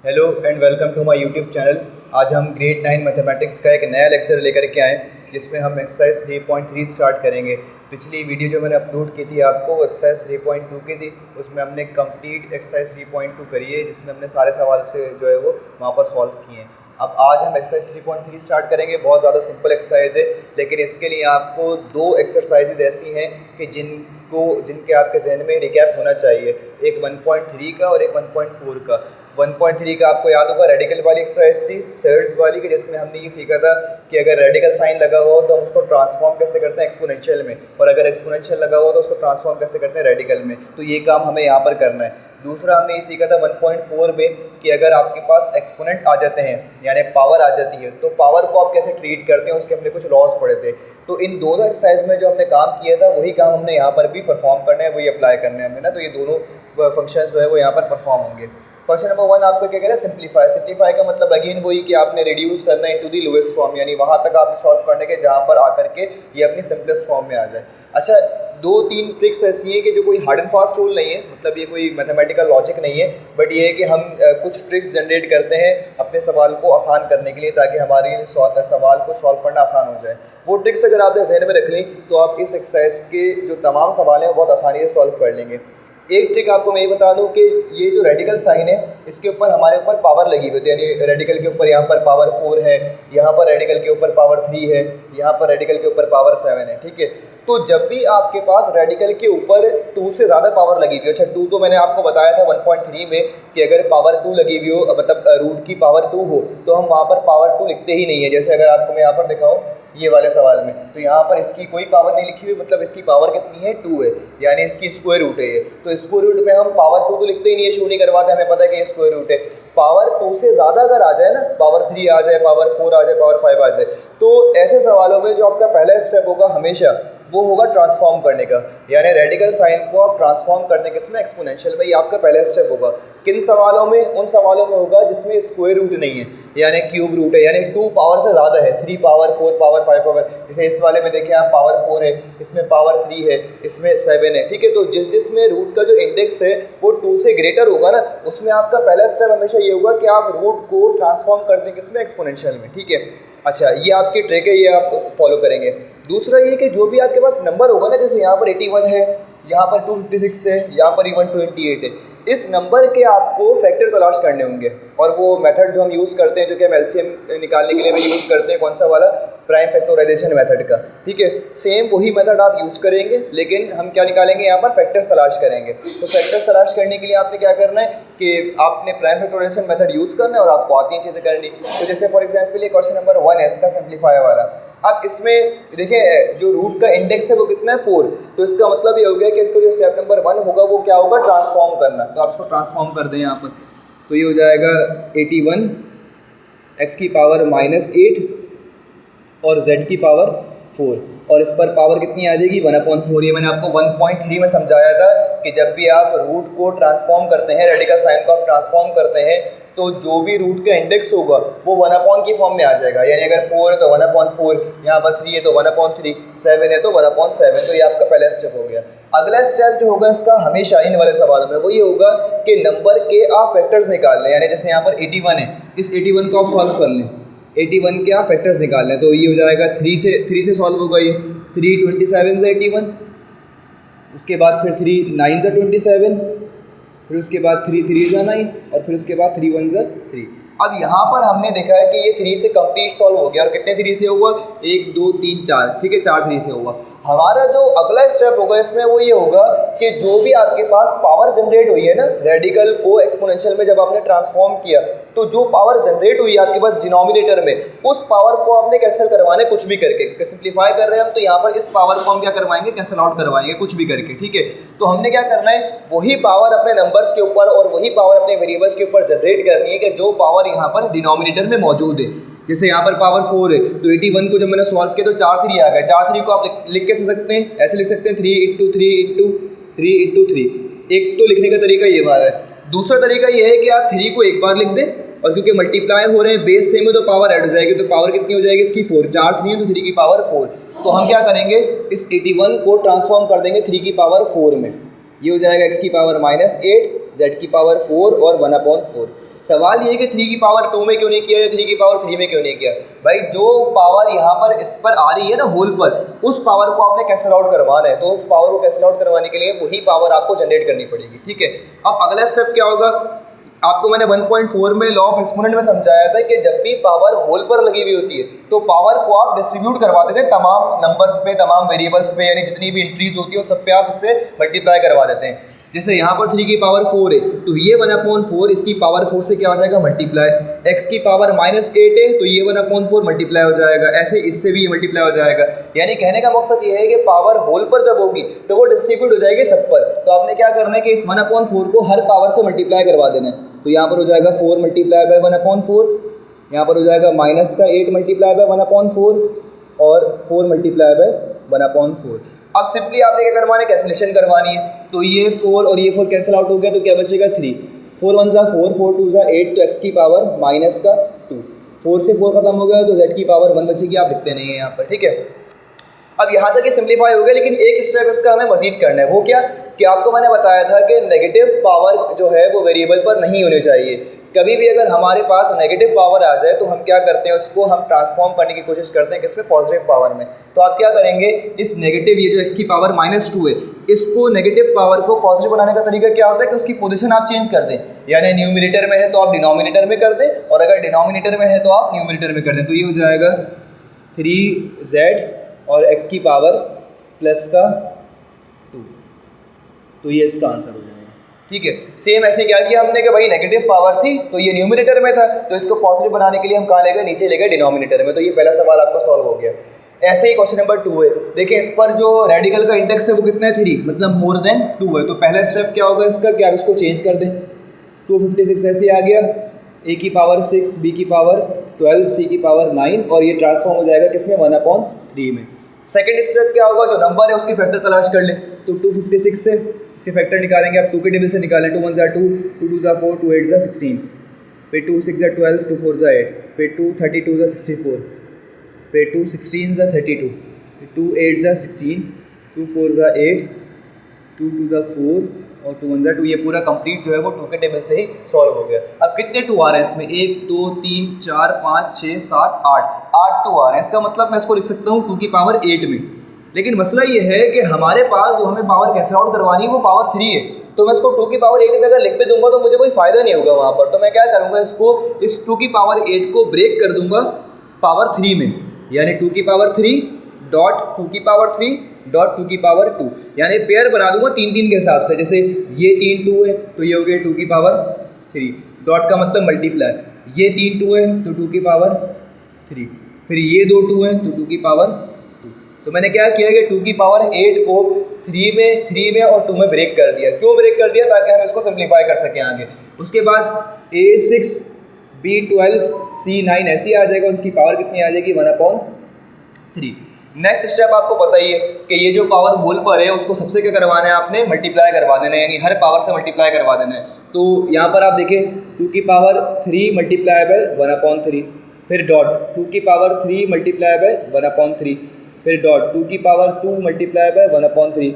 Hello and welcome to my YouTube channel. आज हम grade 9 mathematics का एक नया लेक्चर लेकर के आए जिसमें हम एक्सरसाइज 3.3 स्टार्ट करेंगे। पिछली वीडियो जो मैंने अपलोड की थी आपको एक्सरसाइज 3.2 की थी, उसमें हमने कंप्लीट एक्सरसाइज 3.2 करी है जिसमें हमने सारे सवाल से जो है वो वहाँ पर सॉल्व किए हैं। अब आज हम एक्सरसाइज 3.3 स्टार्ट करेंगे। बहुत ज़्यादा सिंपल एक्सरसाइज है, लेकिन इसके लिए आपको दो एक्सरसाइजेज ऐसी हैं कि जिनके आपके जहन में रिकैप होना चाहिए, एक 1.3 का और एक 1.4 का। 1.3 का आपको याद होगा रेडिकल वाली एक्सरसाइज थी, सर्ड्स वाली, कि जिसमें हमने ये सीखा था कि अगर रेडिकल साइन लगा हुआ हो तो हम उसको ट्रांसफॉर्म कैसे करते हैं एक्सपोनेंशियल में, और अगर एक्सपोनेंशियल लगा हुआ तो उसको ट्रांसफॉर्म कैसे करते हैं रेडिकल में। तो ये काम हमें यहाँ पर करना है। दूसरा हमने ये सीखा था 1.4 में कि अगर आपके पास एक्सपोनेंट आ जाते हैं यानी पावर आ जाती है तो पावर को आप कैसे ट्रीट करते हैं, उसके हमने कुछ लॉस पढ़े थे। तो इन दोनों एक्सरसाइज में जो हमने काम किया था वही काम हमने यहाँ पर भी परफॉर्म करना है, वही अप्लाई करना है हमें ना। तो ये दोनों फंक्शन जो है वो यहाँ पर परफॉर्म होंगे। क्वेश्चन नंबर 1 आपको क्या कह रहा है, सिंप्लीफाई। सिंप्लीफाई का मतलब अगेन वही कि आपने रिड्यूस करना है इनटू दी लोएस्ट फॉर्म, यानी वहाँ तक आपने सॉल्व करने के जहाँ पर आकर के ये अपनी सिंपलेस्ट फॉर्म में आ जाए। अच्छा, 2-3 ट्रिक्स ऐसी हैं कि जो कोई हार्ड एंड फास्ट रूल नहीं है, मतलब ये कोई मैथमेटिकल लॉजिक नहीं है, बट ये है कि हम कुछ ट्रिक्स जनरेट करते हैं अपने सवाल को आसान करने के लिए, ताकि हमारी सवाल को सॉल्व करना आसान हो जाए। वो ट्रिक्स अगर आपने जहन में रख ली तो आप इस एक्सरसाइज के जो तमाम सवाल हैं वो बहुत आसानी से सॉल्व कर लेंगे। एक ट्रिक आपको मैं ये बता दूं कि ये जो रेडिकल साइन है इसके ऊपर हमारे ऊपर पावर लगी हुई है, यानी रेडिकल के ऊपर यहाँ पर पावर 4 है, यहाँ पर रेडिकल के ऊपर पावर 3 है, यहाँ पर रेडिकल के ऊपर पावर 7 है। ठीक है, तो जब भी आपके पास रेडिकल के ऊपर 2 से ज़्यादा पावर लगी हुई है, अच्छा 2 तो मैंने आपको बताया था 1.3 में कि अगर पावर 2 लगी हुई हो, मतलब रूट की पावर 2 हो, तो हम वहाँ पर पावर 2 लिखते ही नहीं है। जैसे अगर आपको मैं यहाँ पर दिखाऊँ ये वाले सवाल में, तो यहाँ पर इसकी कोई पावर नहीं लिखी हुई, मतलब इसकी पावर कितनी है, 2 है, यानी इसकी स्क्वायर रूट है ये। तो स्क्वायर रूट में हम पावर 2 तो लिखते ही नहीं है, शो नहीं करवाते, हमें पता है कि ये स्क्वायर रूट है। पावर 2 से ज़्यादा अगर आ जाए ना, पावर 3 आ जाए, पावर 4 आ जाए, पावर 5 आ जाए, तो ऐसे सवालों में जो आपका पहला स्टेप होगा हमेशा वो होगा ट्रांसफॉर्म करने का, यानी रेडिकल साइन को आप ट्रांसफॉर्म करने के इसमें एक्सपोनेंशियल में, ये आपका पहला स्टेप होगा। किन सवालों में? उन सवालों में होगा जिसमें स्क्वायर रूट नहीं है, यानी क्यूब रूट है, यानी 2 पावर से ज़्यादा है, 3 पावर 4 पावर 5 पावर। जैसे इस वाले में देखें आप, पावर 4 है, इसमें पावर 3 है, इसमें 7 है। ठीक है, तो जिसमें रूट का जो इंडेक्स है वो 2 से ग्रेटर होगा ना, उसमें आपका पहला स्टेप हमेशा ये होगा कि आप रूट को ट्रांसफॉर्म कर दें किसमें, एक्सपोनेंशियल में। ठीक है, अच्छा ये आपकी ट्रिक है, ये आप फॉलो करेंगे। दूसरा ये कि जो भी आपके पास नंबर होगा ना, जैसे यहाँ पर 81 है, यहाँ पर 256 है, यहाँ पर 128 है, इस नंबर के आपको फैक्टर तलाश करने होंगे। और वो मेथड जो हम यूज़ करते हैं, जो कि हम एलसीएम निकालने के लिए भी यूज़ करते हैं, कौन सा वाला, प्राइम फैक्टराइजेशन मेथड का। ठीक है, सेम वही मेथड आप यूज़ करेंगे, लेकिन हम क्या निकालेंगे यहाँ पर, फैक्टर्स तलाश करेंगे। तो फैक्टर्स तलाश करने के लिए आपने क्या करना है कि आपने प्राइम फैक्टराइजेशन मेथड यूज़ करना है और आपको आती हैं चीज़ें करनी। तो जैसे फॉर एग्जाम्पल ये क्वेश्चन नंबर 1 है इसका सिंप्लीफाई वाला। अब इसमें देखिए जो रूट का इंडेक्स है वो कितना है, 4, तो इसका मतलब ये हो गया कि इसका जो स्टेप नंबर 1 होगा वो क्या होगा, ट्रांसफॉर्म करना। तो आप इसको ट्रांसफॉर्म कर दें यहाँ पर, तो ये हो जाएगा 81 x की पावर -8 और z की पावर 4, और इस पर पावर कितनी आ जाएगी, 1/4। ये मैंने आपको 1.3 में समझाया था कि जब भी आप रूट को ट्रांसफॉर्म करते हैं, रेडिकल साइन को आप ट्रांसफॉर्म करते हैं, तो जो भी रूट का इंडेक्स होगा वो 1/, की फॉर्म में आ जाएगा। यानी अगर 4 है तो 1/4, यहाँ पर 3 है तो 1/3, 7 है तो 1/7। तो ये आपका पहला स्टेप हो गया। अगला स्टेप जो होगा इसका हमेशा इन वाले सवालों में वो ये होगा कि नंबर के आप फैक्टर्स निकाल लें। यानी जैसे यहाँ पर 81 है, इस 81 को आप सॉल्व कर लें, 81 के आप फैक्टर्स निकाल लें, तो ये हो जाएगा 3 से सॉल्व होगा ये, 3 27 से 81, उसके बाद फिर 3 9 से 27, फिर उसके बाद 3 3 जा 9, और फिर उसके बाद 3 1 जा 3। अब यहाँ पर हमने देखा है कि ये 3 से कंप्लीट सॉल्व हो गया, और कितने 3 से हुआ, 1 2 3 4, ठीक है, 4 3 से हुआ। हमारा जो अगला स्टेप होगा इसमें वो ये होगा कि जो भी आपके पास पावर जनरेट हुई है ना, रेडिकल को एक्सपोनेंशियल में जब आपने ट्रांसफॉर्म किया, तो जो पावर जनरेट हुई है आपके पास डिनोमिनेटर में, उस पावर को आपने कैंसिल करवाना है कुछ भी करके, क्योंकि सिंप्लीफाई कर रहे हैं हम, तो यहाँ पर इस पावर को हम क्या करवाएंगे, कैंसिल आउट करवाएंगे कुछ भी करके। ठीक है, तो हमने क्या करना है, वही पावर अपने नंबर्स के ऊपर और वही पावर अपने वेरिएबल्स के ऊपर जनरेट करनी है कि जो पावर यहाँ पर डिनोमिनेटर में मौजूद है। जैसे यहाँ पर पावर 4 है, तो 81 को जब मैंने सॉल्व किया तो 4 3 आ गए। 4 3 को आप लिख कैसे सकते हैं, ऐसे लिख सकते हैं 3 × 3 × 3 × 3। एक तो लिखने का तरीका ये बार है। दूसरा तरीका ये है कि आप 3 को एक बार लिख दें, और क्योंकि मल्टीप्लाई हो रहे हैं, बेस सेम है तो पावर ऐड हो जाएगी, तो पावर कितनी हो जाएगी इसकी, 4। 4 3 है तो 3 की पावर 4। तो हम क्या करेंगे, इस 81 को ट्रांसफॉर्म कर देंगे 3 की पावर 4 में। ये हो जाएगा x की पावर -8, z की पावर 4 और 1/4। सवाल ये है कि 3 की पावर 2 में क्यों नहीं किया या 3 की पावर 3 में क्यों नहीं किया। भाई जो पावर यहाँ पर इस पर आ रही है ना होल पर, उस पावर को आपने कैंसिल आउट करवाना है, तो उस पावर को कैंसिल आउट करवाने के लिए वही पावर आपको जनरेट करनी पड़ेगी। ठीक है, अब अगला स्टेप क्या होगा, आपको मैंने 1.4 में लॉ ऑफ एक्सपोनेंट में समझाया था कि जब भी पावर होल पर लगी हुई होती है तो पावर को आप डिस्ट्रीब्यूट करवा देते हैं तमाम नंबर्स पे, तमाम वेरिएबल्स पे, यानी जितनी भी इंट्रीज होती है उस सब पे आप उससे मल्टीप्लाई करवा देते हैं। जैसे यहाँ पर 3 की पावर 4 है तो ये 1/4 इसकी पावर 4 से क्या हो जाएगा मल्टीप्लाई, x की पावर -8 है तो ये 1/4 मल्टीप्लाई हो जाएगा, ऐसे इससे भी ये मल्टीप्लाई हो जाएगा। यानी कहने का मकसद ये है कि पावर होल पर जब होगी तो वो डिस्ट्रीब्यूट हो जाएगी सब पर। तो आपने क्या करना है कि इस 1/4 को हर पावर से मल्टीप्लाई करवा देना है। तो यहाँ पर हो जाएगा 4 मल्टीप्लाई बाय 1/4, यहाँ पर हो जाएगा -8 मल्टीप्लाई बाय 1/4 और 4 मल्टीप्लाई बाय 1/4। अब सिंपली आपने क्या करवाना है, कैंसिलेशन करवानी है। तो ये 4 और ये 4 कैंसिल आउट हो गया तो क्या बचेगा 3, 4 1 ज़ा 4, 4 2 ज़ा 8, तो x की पावर -2, 4 से 4 खत्म हो गया तो z की पावर 1 बचेगी, आप लिखते नहीं है यहाँ पर। ठीक है, अब यहाँ तक ये सिंप्लीफाई हो गया, लेकिन एक स्टेप इसका हमें मजीद करना है। वो क्या कि आपको मैंने बताया था कि नेगेटिव पावर जो है वो वेरिएबल पर नहीं होनी चाहिए। कभी भी अगर हमारे पास नेगेटिव पावर आ जाए तो हम क्या करते हैं, उसको हम ट्रांसफॉर्म करने की कोशिश करते हैं किसमें, पॉजिटिव पावर में। तो आप क्या करेंगे, इस नेगेटिव ये जो x की पावर -2 है, इसको नेगेटिव पावर को पॉजिटिव बनाने का तरीका क्या होता है कि उसकी पोजीशन आप चेंज कर दें। यानी न्यूमरेटर में है तो आप डिनोमिनेटर में कर दें, और अगर डिनोमिनेटर में है तो आप न्यूमरेटर में कर दें। तो ये हो जाएगा 3z और x की पावर प्लस का 2, तो ये इसका आंसर हो जाएगा। ठीक है, सेम ऐसे क्या किया हमने कि भाई नेगेटिव पावर थी तो ये न्यूमरेटर में था, तो इसको पॉजिटिव बनाने के लिए हम कहाँ ले गए, नीचे ले गए डिनोमिनेटर में। तो ये पहला सवाल आपका सॉल्व हो गया। ऐसे ही क्वेश्चन नंबर 2 है, देखिए इस पर जो रेडिकल का इंडेक्स है वो कितना है 3, मतलब मोर देन 2 है। तो पहला स्टेप क्या होगा इसका कि आप इसको चेंज कर दें। 256 ऐसे आ गया, a की पावर 6, b की पावर 12, c की पावर 9, और ये ट्रांसफॉर्म हो जाएगा किसमें, 1/3 में। सेकंड स्टेप क्या होगा, जो नंबर है उसकी फैक्टर तलाश कर ले। तो 256 से इसके फैक्टर निकालेंगे, आप 2 के टेबल से निकालें। 2 1 ज़ा 2, 2 2 ज़ा 4, 2 8 ज़ा 16, फिर 2 6 ज़ा 12, 2 4 ज़ा 8, फिर 2 32 ज़ा 64, फिर 2 16 ज़ा 32, फिर 2 8 ज़ा 16, 2 4 ज़ा 8, 2 2 ज़ा 4 और 2 1 ज़ा 2। ये पूरा कंप्लीट जो है वो 2 के टेबल से ही सॉल्व हो गया। अब कितने 2 आ रहे हैं इसमें, 1 2 3 4 5 6 7 8 2 आ रहे हैं। इसका मतलब मैं इसको लिख सकता हूँ 2 की पावर 8 में। लेकिन मसला ये है कि हमारे पास जो हमें पावर कैंसिल आउट करवानी है वो पावर 3 है। तो मैं इसको 2 की पावर 8 में अगर लिख पे दूंगा तो मुझे कोई फ़ायदा नहीं होगा वहाँ पर। तो मैं क्या करूँगा, इसको इस 2 की पावर 8 को ब्रेक कर दूंगा पावर 3 में, यानी 2 की पावर 3 डॉट 2 की पावर 3 डॉट 2 की पावर 2, यानी पेयर बना दूंगा 3 3 के हिसाब से। जैसे ये 3 2 है तो ये हो गया 2 की पावर 3, डॉट का मतलब मल्टीप्लाई, ये 3 2 है तो 2 की पावर 3, फिर ये 2 2 है तो 2 की पावर 2। तो मैंने क्या किया कि 2 की पावर 8 को 3 में और 2 में ब्रेक कर दिया। क्यों ब्रेक कर दिया, ताकि हम इसको सिंप्लीफाई कर सकें आगे। उसके बाद A6 B12 C9 ऐसी आ जाएगा, उसकी पावर कितनी आ जाएगी, 1/3। नेक्स्ट स्टेप आपको पता ही है कि ये जो पावर होल पर है उसको सबसे क्या करवाना है, आपने मल्टीप्लाई करवा देना है, यानी हर पावर से मल्टीप्लाई करवा देना है। तो यहाँ पर आप देखें 2 की पावर 3 मल्टीप्लाई बाय 1/3, फिर डॉट 2 की पावर 3 मल्टीप्लाई बाय 1/3, फिर डॉट 2 की पावर 2 मल्टीप्लाई बाय 1/3,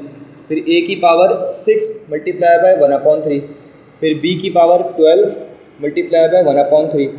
फिर a की पावर 6 मल्टीप्लाई बाय 1/3, फिर b की पावर 12 मल्टीप्लाई बाय 1/3,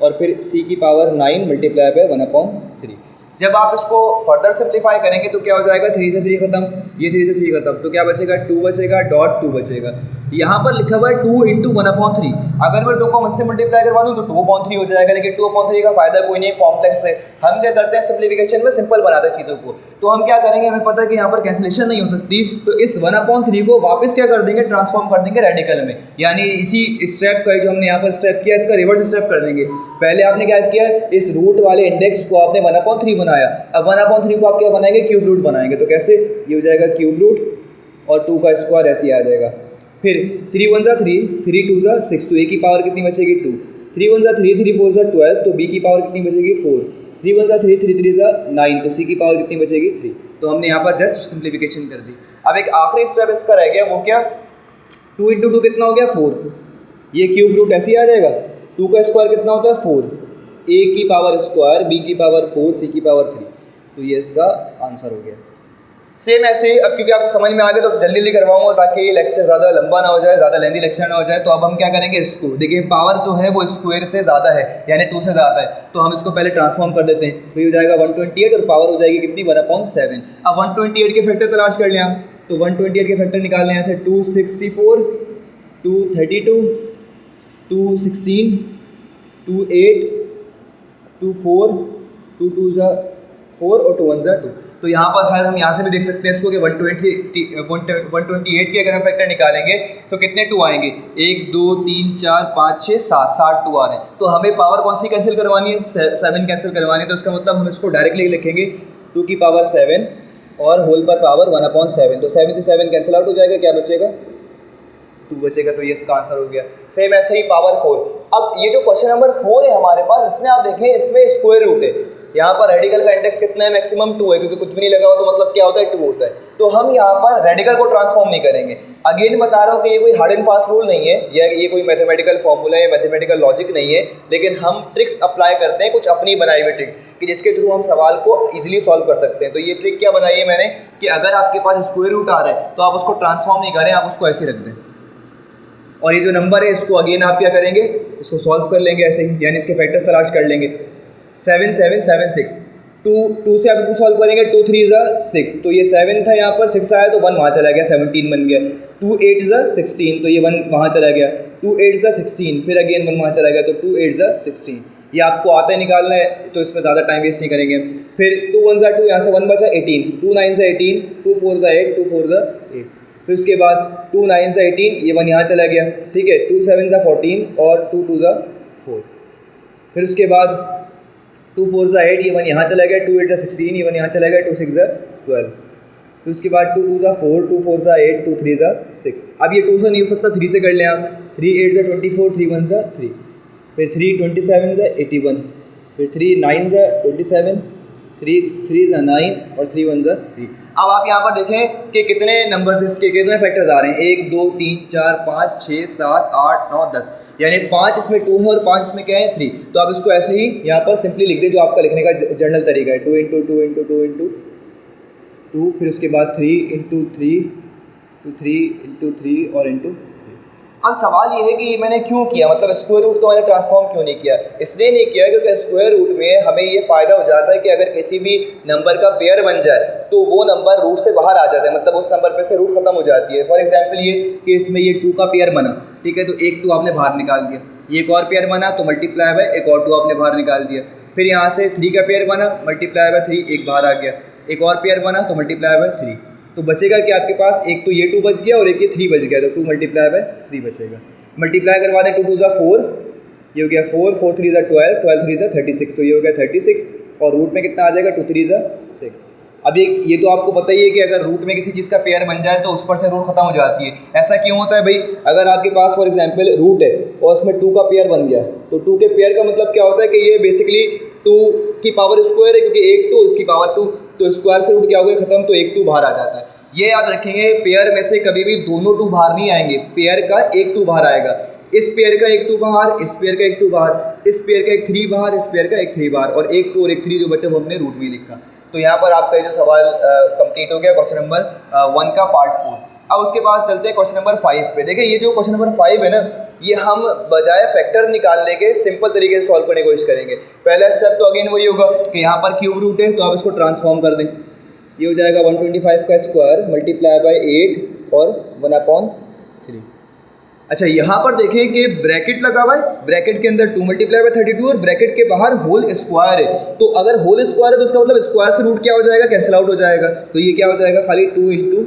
और फिर c की पावर 9 मल्टीप्लाई बाय 1/3। जब आप इसको फर्दर सिंप्लीफाई करेंगे तो क्या हो जाएगा, 3 से 3 खत्म, ये 3 से 3 खत्म, तो क्या बचेगा, 2 बचेगा, डॉट 2 बचेगा। यहाँ पर लिखा हुआ है 2 × 1/3, अगर मैं 2 को 1 से मल्टीप्लाई करवा दूँ तो 2/3 हो जाएगा, लेकिन 2/3 का फायदा कोई नहीं, कॉम्प्लेक्स है। हम क्या करते हैं, सिंप्लीफिकेशन में सिंपल बनाते हैं चीज़ों को। तो हम क्या करेंगे, हमें पता है कि यहाँ पर कैंसिलेशन नहीं हो सकती, तो इस 1/3 को वापस क्या कर देंगे, ट्रांसफॉर्म कर देंगे रेडिकल में, यानी इसी स्टेप का जो हमने यहाँ पर स्टेप किया इसका रिवर्स स्टेप कर देंगे। पहले आपने क्या किया, इस रूट वाले इंडेक्स को आपने 1/3 बनाया, अब 1/3 को आप क्या बनाएंगे, क्यूब रूट बनाएंगे। तो कैसे, ये हो जाएगा क्यूब रूट और 2 का स्क्वायर ऐसे आ जाएगा। फिर 3 1 ज़ा 3, 3 2 ज़ा 6, तो a की पावर कितनी बचेगी 2, 3 1 ज़ा 3, 3 4 ज़ा 12, तो b की पावर कितनी बचेगी 4, 3 1 ज़ा 3, 3 3 ज़ा 9, तो c की पावर कितनी बचेगी 3। तो हमने यहाँ पर जस्ट सिंप्लीफिकेशन कर दी। अब एक आखिरी स्टेप इसका रह गया, वो क्या, 2 × 2 कितना हो गया 4, ये क्यूब रूट ऐसे ही आ जाएगा, 2 का स्क्वायर कितना होता है 4, a की पावर स्क्वायर, b की पावर 4, c की पावर 3, तो ये इसका आंसर हो गया। सेम ऐसे ही, अब क्योंकि आपको समझ में आ गया तो जल्दी जल्दी करवाऊंगा ताकि ये लेक्चर ज़्यादा लंबा ना हो जाए, ज़्यादा लेंदी लेक्चर ना हो जाए। तो अब हम क्या करेंगे, इसको देखिए पावर जो है वो स्क्वायर से ज़्यादा है यानी 2 से ज़्यादा है, तो हम इसको पहले ट्रांसफॉर्म कर देते हैं। तो ये हो जाएगा 128 और पावर हो जाएगी कितनी 1/7। अब 128 के फैक्टर तलाश कर लें हम, तो 128 के फैक्टर निकालने हैं, ऐसे 264, 232, 216, 28, 24, 2 2 ज़ा 4 और 2 1 ज़ा 2। तो यहाँ पर खैर हम यहाँ से भी देख सकते हैं इसको कि 128 के अगर हम फैक्टर निकालेंगे तो कितने 2 आएंगे, 1 2 3 4 5 6 7 7 2 आ रहे हैं। तो हमें पावर कौन सी कैंसिल करवानी है, 7 कैंसिल करवानी है। तो इसका मतलब हम इसको डायरेक्टली लिखेंगे 2 की पावर 7 और होल पर पावर 1/7। तो 7 से 7 कैंसिल आउट हो जाएगा, क्या बचेगा 2 बचेगा। तो ये इसका आंसर हो गया। सेम ऐसे ही पावर 4। अब ये जो क्वेश्चन नंबर 4 है हमारे पास, इसमें आप देखें इसमें स्क्वायर रूट है। यहाँ पर रेडिकल का इंडेक्स कितना है, मैक्सिमम 2 है, क्योंकि कुछ भी नहीं लगा हुआ तो मतलब क्या होता है 2 होता है। तो हम यहाँ पर रेडिकल को ट्रांसफॉर्म नहीं करेंगे। अगेन बता रहा हूँ कि ये कोई हार्ड एंड फास्ट रूल नहीं है या ये कोई मैथमेटिकल फॉर्मूला या मैथमेटिकल लॉजिक नहीं है, लेकिन हम ट्रिक्स अप्लाई करते हैं, कुछ अपनी बनाई हुई ट्रिक्स कि जिसके थ्रू हम सवाल को इजीली सॉल्व कर सकते हैं। तो ये ट्रिक क्या बनाई है मैंने कि अगर आपके पास स्क्वायर रूट आ रहा है तो आप उसको ट्रांसफॉर्म नहीं करें, आप उसको ऐसे रख दें और ये जो नंबर है इसको अगेन आप क्या करेंगे, इसको सॉल्व कर लेंगे ऐसे ही, यानी इसके फैक्टर्स तलाश कर लेंगे। 7 7 7 6, 2 से आप इसको सॉल्व करेंगे, 2 3 ज़ा 6, तो ये 7 था यहाँ पर, 6 आया तो 1 वहाँ चला गया, 17 बन गया। 2 8 ज़ा 16, तो ये 1 वहाँ चला गया। 2 8 ज़ा 16, फिर अगेन 1 वहाँ चला गया, तो 2 8 ज़ा 16। ये आपको आता है निकालना है, तो इसमें ज़्यादा टाइम वेस्ट नहीं करेंगे। फिर 2 1 ज़ा 2, यहाँ से 1 बचा 18, 2 9 ज़ा 18, 2 4 ज़ा 8, 2 4 ज़ा 8। फिर उसके बाद 2 9 ज़ा 18, ये 1 यहाँ चला गया, ठीक है। 2 7 ज़ा 14 और 2 2 ज़ा 4। फिर उसके बाद 2 4 ज़ा 8, ये 1 यहाँ चला गया, 2 8 ज़ा 16, ये 1 यहाँ चला गया, 2 6 ज़ा 12। फिर उसके बाद 2 2 ज़ा 4, 2 4 ज़ा 8, 2 3 ज़ा 6। अब ये 2 से नहीं हो सकता, 3 से कर लें आप। 3 8 ज़ा 24, 3 1 ज़ा 3, फिर 3 27 ज़ा 81, फिर 3 9 ज़ा 27, 3 3 ज़ा 9 और 3 1 ज़ा 3। अब आप यहाँ पर देखें कि कितने नंबर्स इसके, कितने फैक्टर्स आ रहे हैं, 1 2 3 4 5 6 7 8 9 10, यानी 5 इसमें 2 है और 5 इसमें क्या है 3। तो आप इसको ऐसे ही यहाँ पर सिंपली लिख दें, जो आपका लिखने का जर्नल तरीका है, 2 × 2 × 2 × 2, फिर उसके बाद 3 × 3, 3 × 3 और × 3। अब सवाल ये है कि मैंने क्यों किया, मतलब स्क्वायर रूट को मैंने ट्रांसफॉर्म क्यों नहीं किया। इसलिए नहीं किया क्योंकि स्क्वायर रूट में हमें ये फ़ायदा हो जाता है कि अगर किसी भी नंबर का पेयर बन जाए तो वो नंबर रूट से बाहर आ जाता है, मतलब उस नंबर पे से रूट ख़त्म हो जाती है। फॉर एग्जांपल ये कि इसमें ये 2 का पेयर बना, ठीक है, तो एक 2 आपने बाहर निकाल दिया, ये एक और पेयर बना तो मल्टीप्लाई बाय एक और 2 आपने बाहर निकाल दिया। फिर यहाँ से 3 का पेयर बना, मल्टीप्लाई बाय 3 एक बाहर आ गया, एक और पेयर बना तो मल्टीप्लाई बाय 3, तो बचेगा कि आपके पास एक तो ये 2 बच गया और एक ये 3 बच गया, तो 2 मल्टीप्लाई बाय 3 बचेगा। मल्टीप्लाई करवा दें, 2 2 ज़ा 4, ये हो गया 4, 4 3 ज़ा 12, 12 3 ज़ा 36, तो ये हो गया 36 और रूट में कितना आ जाएगा 2 3 ज़ा 6। अब ये तो आपको पता ही है कि अगर रूट में किसी चीज़ का पेयर बन जाए तो उस पर से रूट खत्म हो जाती है। ऐसा क्यों होता है भाई, अगर आपके पास फॉर एग्जांपल रूट है और उसमें 2 का पेयर बन गया, तो 2 के पेयर का मतलब क्या होता है कि ये बेसिकली 2 की पावर स्क्वायर है, क्योंकि एक 2 इसकी पावर 2, तो स्क्वायर से रूट क्या हो गया खत्म, तो एक 2 बाहर आ जाता है। ये याद रखेंगे, पेयर में से कभी भी दोनों 2 बाहर नहीं आएंगे, पेयर का एक 2 बाहर आएगा। इस पेयर का एक 2 बाहर, इस पेयर का एक 2 बाहर, इस पेयर का एक 3 बाहर, इस पेयर का एक 3 बाहर, और एक 2 और एक 3 जो बचा वो हमने रूट में लिखा। तो यहाँ पर आपका जो सवाल कंप्लीट हो गया क्वेश्चन नंबर 1 का पार्ट 4। अब उसके बाद चलते हैं क्वेश्चन नंबर 5 पे। देखिए ये जो क्वेश्चन नंबर 5 है ना, ये हम बजाय फैक्टर निकालने के सिंपल तरीके से सॉल्व करने की कोशिश करेंगे। पहला स्टेप तो अगेन वही होगा कि यहाँ पर क्यूब रूट है तो आप इसको ट्रांसफॉर्म कर दें, ये हो जाएगा 125 का स्क्वायर मल्टीप्लाई बाय 8 और 1/3। अच्छा यहाँ पर देखें कि ब्रैकेट लगा हुआ है, ब्रैकेट के अंदर 2 मल्टीप्लाई बाय 32 और ब्रैकेट के बाहर होल स्क्वायर है। तो अगर होल स्क्वायर है तो उसका मतलब स्क्वायर से रूट क्या हो जाएगा, कैंसिल आउट हो जाएगा। तो ये क्या हो जाएगा, खाली 2 ×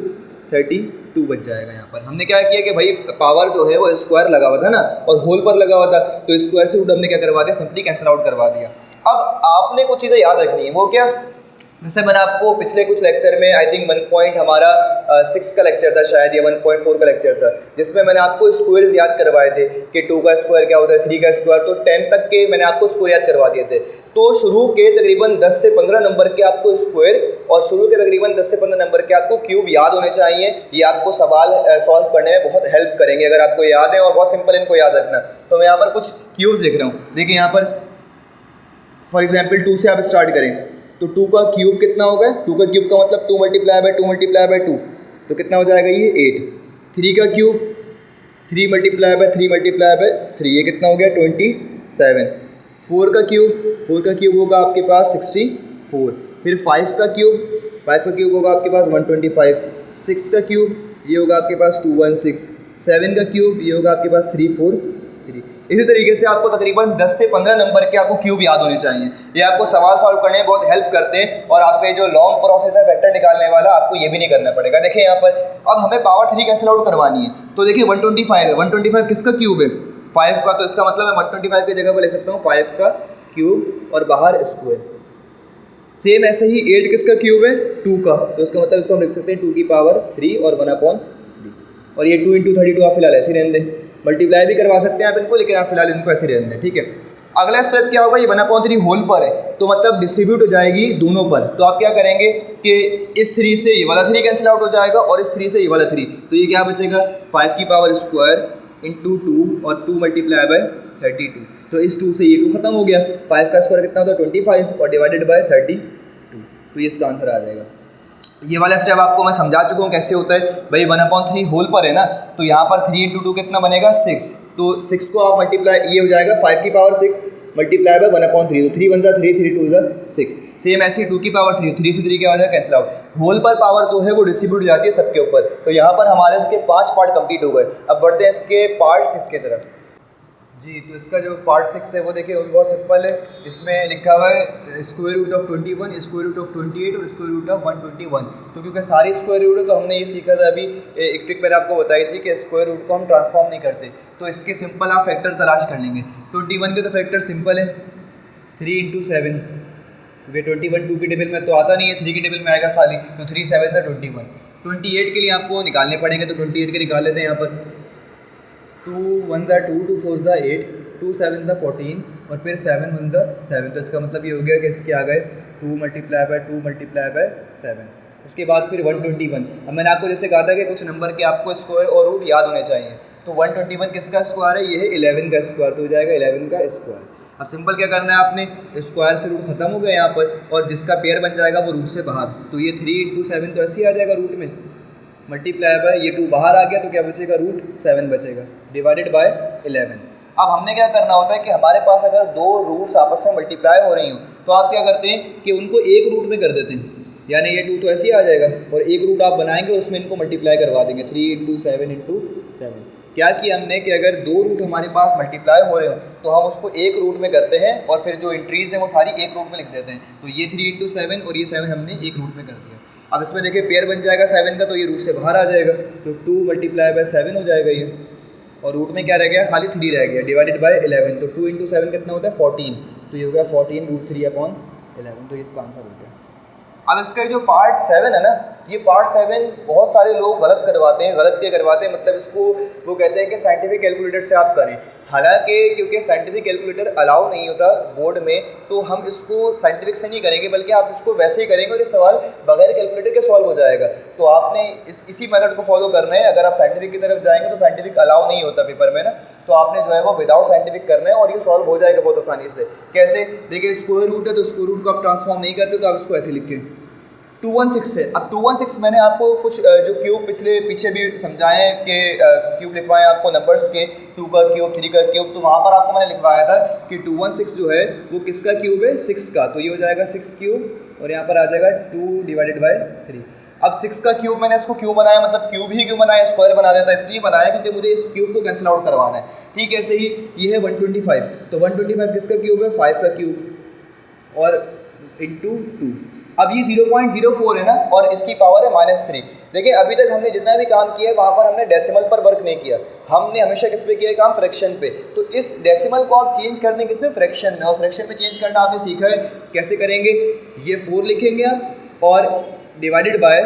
32 बच जाएगा। यहाँ पर हमने क्या किया कि भाई पावर जो है वो स्क्वायर लगा हुआ था ना और होल पर लगा हुआ था, तो स्क्वायर से रूट हमने क्या करवा दिया, सिंपली कैंसिल आउट करवा दिया। अब आपने कुछ चीज़ें याद रखनी है, वो क्या, जैसे मैंने आपको पिछले कुछ लेक्चर में आई थिंक 1 हमारा 6 का लेक्चर था शायद, या 1.4 का लेक्चर था, जिसमें मैंने आपको स्क्वायर्स याद करवाए थे कि 2 का स्क्वायर क्या होता है, 3 का स्क्वायर, तो 10 तक के मैंने आपको स्क्वायर याद करवा दिए थे। तो शुरू के तकरीबन 10 से 15 नंबर के आपको स्क्वायर और शुरू के तकरीबन 10 से 15 नंबर के आपको क्यूब याद होने चाहिए। ये आपको सवाल सॉल्व करने में बहुत हेल्प करेंगे अगर आपको याद है, और बहुत सिंपल इनको याद रखना। तो मैं यहाँ पर कुछ क्यूब्स लिख रहा हूँ, देखिए यहाँ पर फॉर एग्जाम्पल 2 से आप स्टार्ट करें तो 2 का क्यूब कितना होगा, 2 का क्यूब का मतलब 2 मल्टीप्लाई बाय 2 मल्टीप्लाई बाय 2, तो कितना हो जाएगा ये 8। 3 का cube 3 multiply by 3 multiply by 3, ये कितना हो गया 27। 4 का क्यूब होगा आपके पास 64। फिर 5 का क्यूब होगा आपके पास 125। 6 का क्यूब ये होगा आपके पास 216। 7 का क्यूब ये होगा आपके पास 343। इसी तरीके से आपको तकरीबन 10 से 15 नंबर के आपको क्यूब याद होने चाहिए। ये आपको सवाल सॉल्व करने में बहुत हेल्प करते हैं और आपके जो लॉन्ग प्रोसेस है फैक्टर निकालने वाला, आपको ये भी नहीं करना पड़ेगा। देखिए यहाँ पर अब हमें पावर 3 कैंसिल आउट करवानी है, तो देखिए 125 है, 125 किसका क्यूब है 5 का, तो इसका मतलब मैं 125 की जगह पर ले सकता हूँ 5 का क्यूब और बाहर स्क्वायर। सेम ऐसे ही 8 किसका क्यूब है 2 का, तो इसका मतलब इसको हम लिख सकते हैं 2 की पावर 3 और 1/3। और ये 2 × 32 आप फिलहाल ऐसे रहने दें, मल्टीप्लाई भी करवा सकते हैं आप इनको, लेकिन आप फिलहाल इनको ऐसे रहने दें, ठीक है। अगला स्टेप क्या होगा, ये 1/3 होल पर है तो मतलब डिस्ट्रीब्यूट हो जाएगी दोनों पर, तो आप क्या करेंगे कि इस 3 से ये वाला 3 कैंसिल आउट हो जाएगा और इस 3 से ये वाला 3, तो ये क्या बचेगा 5 की पावर स्क्वायर इंटू 2 और 2 मल्टीप्लाई बाय 32, तो इस 2 से ये 2 खत्म हो गया। 5 का स्क्वायर कितना होता है 25 और डिवाइडेड बाय 32, तो ये इसका आंसर आ जाएगा। ये वाला स्टेप आपको मैं समझा चुका हूँ कैसे होता है भाई। 1/3 होल पर है ना, तो यहाँ पर 3 × 2 कितना बनेगा 6, तो 6 को आप मल्टीप्लाई, ये हो जाएगा 5 की पावर 6 मल्टीप्लाई बाय 1/3, तो 3 × 1 = 3, 3 × 2 = 6। सेम ऐसे ही 2 की पावर 3, 3 से 3 क्या हो जाएगा कैंसिल आउट। होल पर पावर जो है वो डिस्ट्रीब्यूट हो जाती है सबके ऊपर, तो यहाँ पर हमारे इसके 5 पार्ट कंप्लीट हो गए। अब बढ़ते हैं इसके पार्ट 6 की तरफ। जी, तो इसका जो पार्ट 6 है वो देखिए वो भी बहुत सिंपल है। इसमें लिखा हुआ है square root of 21, square root of 28 और स्क्वायर रूट ऑफ 121। तो क्योंकि सारी स्क्वायर रूट है तो हमने ये सीखा था अभी, एक ट्रिक मैंने आपको बताई थी कि स्क्वायर रूट को हम ट्रांसफॉर्म नहीं करते, तो इसके सिंपल आप फैक्टर तलाश कर लेंगे। 21 के तो फैक्टर सिंपल है 3 × 7, क्योंकि 21 2 की टेबल में तो आता नहीं है, 3 की टेबल में आएगा खाली, तो 3 7 = 21। 28 के लिए आपको निकालने पड़ेंगे, तो 28 के निकाल लेते हैं यहाँ पर। 2 1 = 2, 2 4 = 8, 2 7 = 14 और फिर 7 1 = 7, तो इसका मतलब ये हो गया कि इसके आ गए 2 मल्टीप्लाई बाय 2 मल्टीप्लाई बाय 7। उसके बाद फिर 121। अब मैंने आपको जैसे कहा था कि कुछ नंबर के आपको स्क्वायर और रूट याद होने चाहिए, तो 121 किसका स्क्वायर है, ये है 11 का स्क्वायर, तो हो जाएगा 11 का स्क्वायर। अब सिंपल क्या करना है आपने, स्क्वायर से रूट खत्म हो गया यहाँ पर, और जिसका पेयर बन जाएगा वो रूट से बाहर, तो ये 3 × 7 तो ऐसे ही आ जाएगा रूट में, मल्टीप्लाई बाय ये 2 बाहर आ गया तो क्या बचेगा √7 बचेगा, डिवाइडेड बाय 11। अब हमने क्या करना होता है कि हमारे पास अगर दो रूट्स आपस में मल्टीप्लाई हो रही हो तो आप क्या करते हैं कि उनको एक रूट में कर देते हैं, यानी ये 2 तो ऐसे ही आ जाएगा और एक रूट आप बनाएंगे और उसमें इनको मल्टीप्लाई करवा देंगे 3 × 7 × 7। क्या किया हमने कि अगर दो रूट हमारे पास मल्टीप्लाई हो रहे हो तो हम उसको एक रूट में करते हैं और फिर जो एंट्रीज हैं वो सारी एक रूट में लिख देते हैं। तो ये 3 × 7 और ये 7 हमने एक रूट में कर दिया। अब इसमें देखिए पेयर बन जाएगा 7 का, तो ये रूट से बाहर आ जाएगा, तो 2 × 7 हो जाएगा ये, और रूट में क्या रह गया, खाली 3 रह गया, डिवाइडेड बाय 11। तो 2 × 7 कितना होता है 14, तो ये हो गया 14 √3/11, तो ये इसका आंसर हो गया। अब इसका जो पार्ट 7 है ना, ये पार्ट 7 बहुत सारे लोग गलत करवाते हैं। गलत क्या करवाते हैं मतलब इसको वो कहते हैं कि साइंटिफिक कैलकुलेटर से आप करें, हालांकि क्योंकि साइंटिफिक कैलकुलेटर अलाउ नहीं होता बोर्ड में, तो हम इसको साइंटिफिक से नहीं करेंगे बल्कि आप इसको वैसे ही करेंगे और ये सवाल बगैर कैलकुलेटर के सॉल्व हो जाएगा। तो आपने इसी मेथड को फॉलो करना है। अगर आप साइंटिफिक की तरफ जाएंगे तो साइंटिफिक अलाउ नहीं होता पेपर में ना, तो आपने जो है वो विदाउट साइंटिफिक करना है और ये सॉल्व हो जाएगा बहुत आसानी से। कैसे, देखिए स्क्वायर रूट है तो स्क्वायर रूट को आप ट्रांसफॉर्म नहीं करते तो आप इसको ऐसे लिखें 216 है। अब 216 मैंने आपको कुछ जो क्यूब पीछे भी समझाए कि क्यूब लिखवाएं आपको नंबर्स के, 2 का क्यूब 3 का क्यूब, तो वहाँ पर आपको मैंने लिखवाया था कि 216 जो है वो किसका क्यूब है 6 का, तो ये हो जाएगा 6 क्यूब और यहाँ पर आ जाएगा 2 डिवाइडेड बाय 3। अब 6 का क्यूब मैंने इसको क्यों बनाया, मतलब क्यूब ही क्यों बनाया, स्क्वायर बना देता इसलिए बनाया क्योंकि मुझे इस क्यूब को कैंसिल आउट करवाना है। ठीक है, ऐसे ही ये है 125, तो 125 किसका क्यूब है 5 का क्यूब और इंटू 2। अब ये 0.04 है ना और इसकी पावर है -3। देखिए अभी तक हमने जितना भी काम किया है वहाँ पर हमने डेसिमल पर वर्क नहीं किया, हमने हमेशा किस पे किया है काम, फ्रैक्शन पे। तो इस डेसिमल को आप चेंज करने किसमें, फ्रैक्शन में, और फ्रैक्शन में चेंज करना आपने सीखा है कैसे करेंगे। ये 4 लिखेंगे आप और डिवाइडेड बाय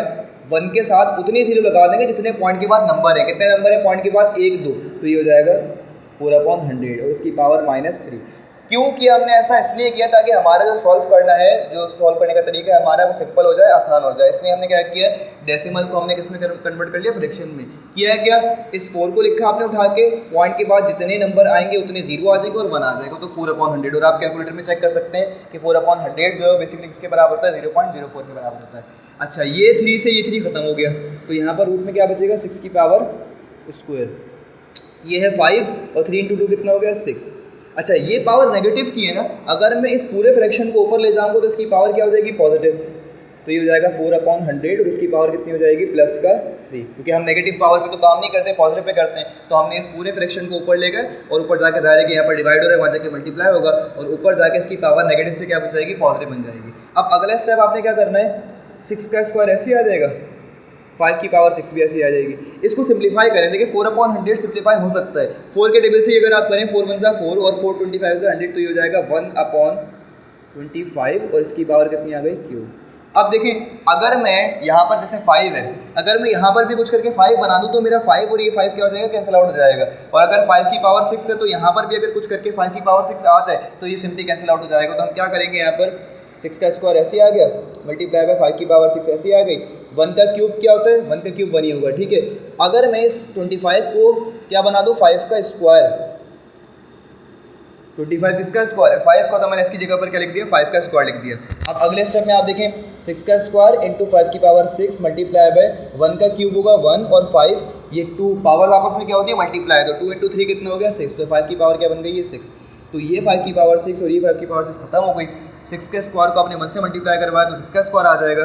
1 के साथ उतने जीरो लगा देंगे जितने पॉइंट के बाद नंबर है। कितने नंबर है पॉइंट के बाद 1 2, तो ये हो जाएगा 4/100 और इसकी पावर -3। क्यों किया हमने ऐसा? इसलिए किया ताकि हमारा जो सॉल्व करना है, जो सॉल्व करने का तरीका है हमारा, वो सिंपल हो जाए, आसान हो जाए। इसलिए हमने क्या किया, डेसिमल को हमने किस में कन्वर्ट कर लिया, फ्रैक्शन में। किया क्या, इस 4 को लिखा आपने उठा के, पॉइंट के बाद जितने नंबर आएंगे उतने 0 आ जाएंगे और 1 आ जाएगा, तो 4/100। और आप कैलकुलेटर में चेक कर सकते हैं कि 4/100 जो है बेसिकली किसके बराबर होता है, 0.04 के बराबर होता है। अच्छा, ये 3 से ये 3 खत्म हो गया, तो यहाँ पर रूट में क्या बचेगा, 6 की पावर स्क्वायर। ये है 5 और 3 × 2 कितना हो गया, 6। अच्छा, ये पावर नेगेटिव की है ना, अगर मैं इस पूरे फ्रैक्शन को ऊपर ले जाऊंगा तो इसकी पावर क्या हो जाएगी, पॉजिटिव। तो ये हो जाएगा 4/100 और इसकी पावर कितनी हो जाएगी, +3। क्योंकि हम नेगेटिव पावर पे तो काम नहीं करते, पॉजिटिव पे करते हैं। तो हमने इस पूरे फ्रैक्शन को ऊपर ले गए और ऊपर जाके ज़ाहिर है कि यहाँ पर डिवाइड हो रहा है, वहाँ जाके मल्टीप्लाई होगा और ऊपर जाके इसकी पावर नेगेटिव से क्या बन जाएगी, पॉजिटिव बन जाएगी। अब अगला स्टेप आपने क्या करना है, 6 का स्क्वायर ऐसे ही आ जाएगा, 5 की पावर 6 भी ऐसी आ जाएगी। इसको सिंप्लीफाई करें, देखिए 4/100 सिंप्लीफाई हो सकता है। 4 के टेबल से अगर आप करें, 4 × 1 = 4 और 4 × 25 = 100, तो ये हो जाएगा 1/25 और इसकी पावर कितनी आ गई, क्यूब। अब देखिए, अगर मैं यहाँ पर जैसे 5 है, अगर मैं यहाँ पर भी कुछ करके 5 बना दूँ तो मेरा 5 और ये 5 क्या हो जाएगा, कैंसिल आउट हो जाएगा। और अगर 5 की पावर 6 है तो यहाँ पर भी अगर कुछ करके 5 की पावर 6 आ जाए तो ये सिंपली कैंसिल आउट हो जाएगा। तो हम क्या करेंगे, यहाँ पर 6 का स्क्वायर ऐसे आ गया, मल्टीप्लाई बाय 5 की पावर 6 ऐसी आ गई। 1 का क्यूब क्या होता है, 1 का क्यूब 1 ही होगा, ठीक है। अगर मैं इस 25 को क्या बना दूँ, 5 का स्क्वायर। 25 किसका स्क्वायर है, 5 का, तो मैंने इसकी जगह पर क्या लिख दिया, 5 का स्क्वायर लिख दिया। अब अगले स्टेप में आप देखें, 6 का स्क्वायर इंटू 5 की पावर 6 मल्टीप्लाई बाय 1 का क्यूब होगा 1 और 5, ये 2 पावर आपस में क्या होती है, मल्टीप्लाई। तो 2 × 3 कितना हो गया, 6। तो 5 की पावर क्या बन गई, ये 6। तो ये 5 की पावर 6 और ये 5 की पावर 6 खत्म हो गई। 6 के स्क्वायर को आपने 1 से मल्टीप्लाई करवाया तो 6 का स्क्वायर आ जाएगा,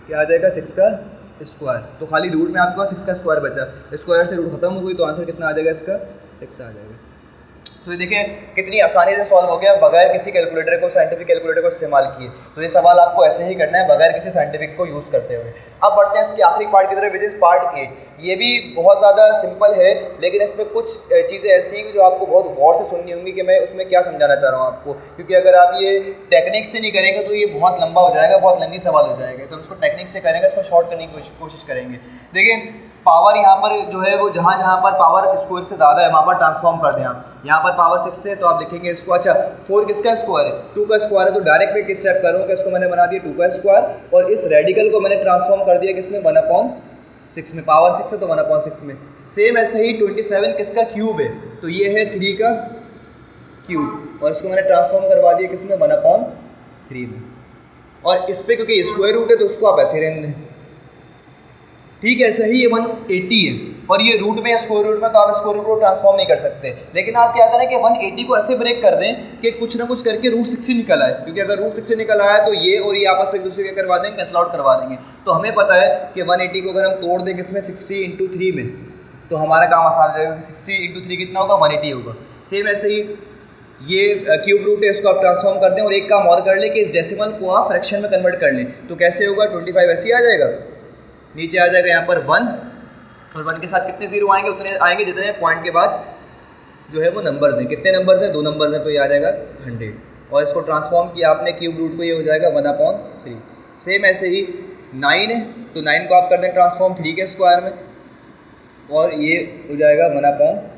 क्या आ जाएगा, 6 का स्क्वायर। तो खाली रूट में आपके पास 6 का स्क्वायर बचा, स्क्वायर से रूट खत्म हो गई, तो आंसर कितना आ जाएगा इसका, 6 आ जाएगा। तो ये देखिए कितनी आसानी से सॉल्व हो गया बगैर किसी कैलकुलेटर को, साइंटिफिक कैलकुलेटर को इस्तेमाल किए। तो ये सवाल आपको ऐसे ही करना है बगैर किसी साइंटिफिक को यूज़ करते हुए। अब बढ़ते हैं इसके आखिरी पार्ट की तरफ, विच इज़ पार्ट 8। ये भी बहुत ज़्यादा सिंपल है, लेकिन इसमें कुछ चीज़ें ऐसी हैं जो आपको बहुत गौर से सुननी होंगी कि मैं उसमें क्या समझाना चाह रहा हूँ आपको। क्योंकि अगर आप ये टेक्निक से नहीं करेंगे तो ये बहुत लंबा हो जाएगा, बहुत लंबी सवाल हो जाएगा। तो हम इसको टेक्निक से करेंगे, इसको शॉर्ट करने की कोशिश करेंगे। देखिए, पावर यहाँ पर जो है वो जहाँ जहाँ पर पावर स्क्वायर से ज़्यादा है वहाँ पर ट्रांसफॉर्म कर दें आप। यहाँ पर पावर 6 है तो आप देखेंगे इसको, अच्छा 4 किसका स्क्वायर है, 2 का स्क्वायर है, तो डायरेक्ट मैं किस स्टेप करूँगा, इसको मैंने बना दिया 2 का स्क्वायर और इस रेडिकल को मैंने ट्रांसफॉर्म कर दिया किसमें, 1/6 में। पावर 6 है तो 1/6 में। सेम ऐसे ही 27 किसका क्यूब है, तो ये है 3 का क्यूब और इसको मैंने ट्रांसफॉर्म करवा दिया किसमें, 1/3 में। और इस पर क्योंकि स्क्वायर रूट है तो उसको आप ऐसे रहने दें, ठीक है। ऐसे ही ये 180 है और ये रूट में स्क्वायर रूट में, तो आप स्क्वायर रूट को ट्रांसफॉर्म नहीं कर सकते। लेकिन आप क्या करें कि 180 को ऐसे ब्रेक कर दें कि कुछ ना कुछ करके रूट 60 निकल आए, क्योंकि अगर रूट 60 निकल आया तो ये और ये आपस में एक दूसरे के करवा देंगे, कैंसल आउट करवा देंगे। तो हमें पता है कि 180 को अगर हम तोड़ देंगे इसमें 60 × 3 में, तो हमारा काम आसान हो जाएगा। 60 × 3 कितना होगा, 180 होगा। सेम ऐसे ही ये क्यूब रूट है, इसको आप ट्रांसफॉर्म कर दें और एक काम और कर लें कि इस डेसिमल को आप फ्रैक्शन में कन्वर्ट कर लें। तो कैसे होगा, 25 ऐसे ही आ जाएगा, नीचे आ जाएगा यहाँ पर 1 और 1 के साथ कितने जीरो आएंगे, उतने आएंगे जितने पॉइंट के बाद जो है वो नंबर्स हैं। कितने नंबर्स हैं, 2 नंबर्स हैं, तो ये आ जाएगा 100। और इसको ट्रांसफॉर्म किया आपने क्यूब रूट को, ये हो जाएगा 1/3। सेम ऐसे ही 9 है तो 9 को आप कर दें ट्रांसफॉर्म 3 के स्क्वायर में और ये हो जाएगा 1/4।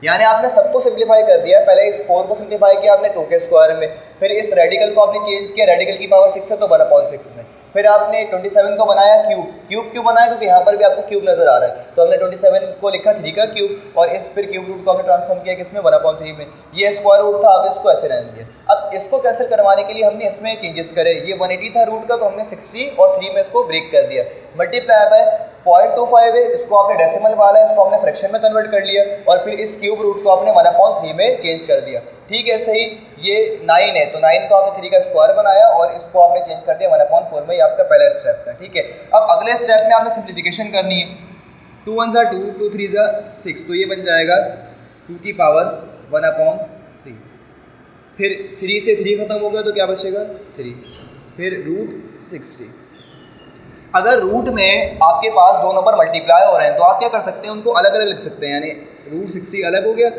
यानी आपने सबको सिंप्लीफाई कर दिया। पहले इस 4 को सिंप्लीफाई किया आपने 2 के स्क्वायर में, फिर इस रेडिकल को आपने चेंज किया, रेडिकल की पावर 6 है तो 1/6 में, फिर आपने 27 को बनाया क्यूब क्यों बनाया, क्योंकि यहाँ पर भी आपको क्यूब नजर आ रहा है। तो हमने 27 को लिखा 3 का क्यूब और इस फिर क्यूब रूट को हमने ट्रांसफॉर्म किया किसमें, 1/3 में। ये स्क्वायर रूट था, अब इसको ऐसे रहने दिया। अब इसको कैंसिल करवाने के लिए हमने इसमें चेंजेस करे। ये 180 था रूट का, तो हमने 60 और 3 में इसको ब्रेक कर दिया। मल्टीप्लाई बाय 0.25 है, इसको आपने डेसिमल वाला है, इसको आपने फ्रैक्शन में कन्वर्ट कर लिया और फिर इस क्यूब रूट को आपने 1/3 में चेंज कर दिया। ठीक है, सही। ये 9 है तो 9 को आपने 3 का स्क्वायर बनाया और इसको आपने चेंज कर दिया 1/4 में। ये आपका पहला स्टेप था, ठीक है। अब अगले स्टेप में आपने सिंप्लीफिकेशन करनी है। 2 1 = 2, 2 3 = 6, तो ये बन जाएगा 2 की पावर 1/3। फिर 3 से 3 खत्म हो गया तो क्या बचेगा, 3। फिर रूट 60। अगर रूट में आपके पास 2 नंबर मल्टीप्लाई हो रहे हैं तो आप क्या कर सकते हैं, उनको अलग अलग लिख सकते हैं। यानी रूट 60 अलग हो गया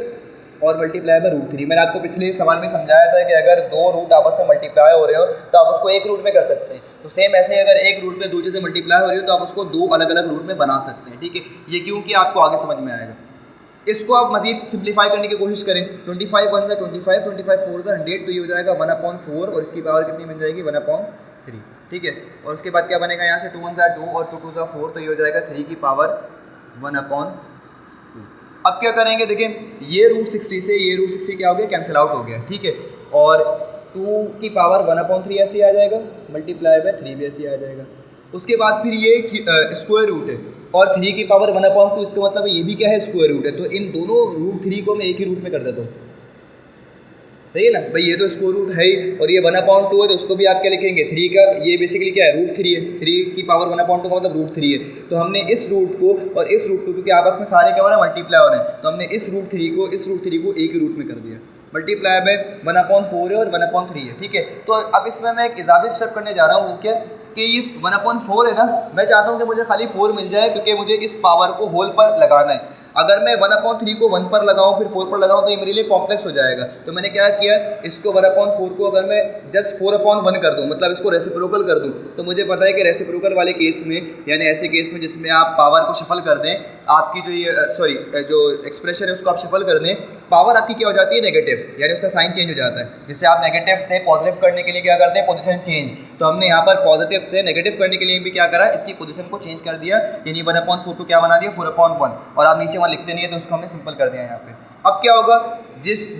और मल्टीप्लाई बाय रूट 3। मैंने आपको पिछले सवाल में समझाया था कि अगर 2 रूट आपस में मल्टीप्लाई हो रहे हो तो आप उसको एक रूट में कर सकते हैं। तो सेम ऐसे ही अगर एक रूट में 2 चीज़ें मल्टीप्लाई हो रही हो तो आप उसको 2 अलग अलग रूट में बना सकते हैं, ठीक है। ये क्योंकि आपको आगे समझ में आएगा। इसको आप मजीद सिंप्लीफाई करने की कोशिश करें। 25 वन सा 25, 25 फोर सा 100, तो ये हो जाएगा 1/4 और इसकी पावर कितनी बन जाएगी 1/3। ठीक है, और उसके बाद क्या बनेगा यहाँ से 2 वन सा 2 और 2 2 सा 4, तो ये हो जाएगा 3 की पावर 1/2। अब क्या करेंगे, देखें ये √60 से ये √60 क्या हो गया, कैंसिल आउट हो गया। ठीक है, और 2 की पावर 1/3 ऐसे आ जाएगा, मल्टीप्लाई बाय 3 भी ऐसे आ जाएगा। उसके बाद फिर ये स्क्वायर रूट है और 3 की पावर 1/2, इसका मतलब ये भी क्या है, स्क्वायर रूट है। तो इन दोनों √3 को मैं एक ही रूट में कर देता हूँ, सही है ना भाई, ये तो स्क्वायर रूट है ही, और ये 1/2 है तो उसको भी आप क्या लिखेंगे, 3 का, ये बेसिकली क्या है, √3 है। 3 की पावर 1/2 का मतलब √3 है। तो हमने इस रूट को और इस रूट को, क्योंकि आपस में सारे क्या हो रहे हैं, मल्टीप्लाई हो रहे हैं, तो हमने इस √3 को एक ही रूट में कर दिया। मल्टीप्लाई बाय 1/4 है और 1/3 है। ठीक है, तो अब इसमें मैं एक इजाफी स्टेप करने जा रहा हूँ, वो क्या कि ये 1/4 है ना, मैं चाहता हूँ कि मुझे खाली 4 मिल जाए, क्योंकि मुझे इस पावर को होल पर लगाना है। अगर मैं 1/3 को 1 पर लगाऊं फिर 4 पर लगाऊं तो ये मेरे लिए कॉम्प्लेक्स हो जाएगा। तो मैंने क्या किया, इसको 1/4 को अगर मैं जस्ट 4/1 कर दूं, मतलब इसको रेसिप्रोकल कर दूं, तो मुझे पता है कि रेसिप्रोकल वाले केस में, यानी ऐसे केस में जिसमें आप पावर को शफल कर दें, आपकी जो ये जो एक्सप्रेशन है उसको आप शफल कर दें, पावर आपकी क्या हो जाती है, नेगेटिव, यानी उसका साइन चेंज हो जाता है। जिससे आप नेगेटिव से पॉजिटिव करने के लिए क्या करते हैं, पोजीशन चेंज। तो हमने यहाँ पर पॉजिटिव से नेगेटिव करने के लिए भी क्या करा, इसकी पोजीशन को चेंज कर दिया, यानी 1/4 को क्या बना दिया, 4/1, और आप नीचे वहाँ लिखते नहीं है तो उसको हमने सिंपल कर दिया यहाँ पे। अब क्या होगा,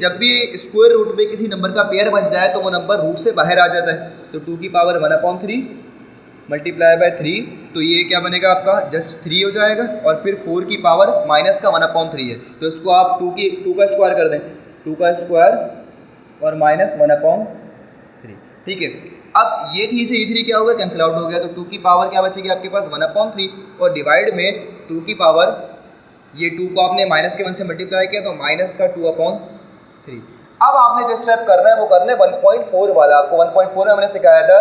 जब भी स्क्वायर रूट में किसी नंबर का पेयर बन जाए तो वो नंबर रूट से बाहर आ जाता है। तो 2 की पावर 1/3 मल्टीप्लाई बाय 3, तो ये क्या बनेगा आपका, जस्ट 3 हो जाएगा, और फिर 4 की पावर माइनस का 1/3 है, तो इसको आप 2 का स्क्वायर कर दें, 2 का स्क्वायर और माइनस 1/3। ठीक है, अब ये 3 से ये 3 क्या हो गया, कैंसिल आउट हो गया। तो 2 की पावर क्या बचेगी आपके पास, 1/3, और डिवाइड में 2 की पावर, ये 2 को आपने माइनस के 1 से मल्टीप्लाई किया तो माइनस का 2/3। अब आपने जो स्टेप करना है वो करना है 1.4 वाला। आपको 1.4 में हमने सिखाया था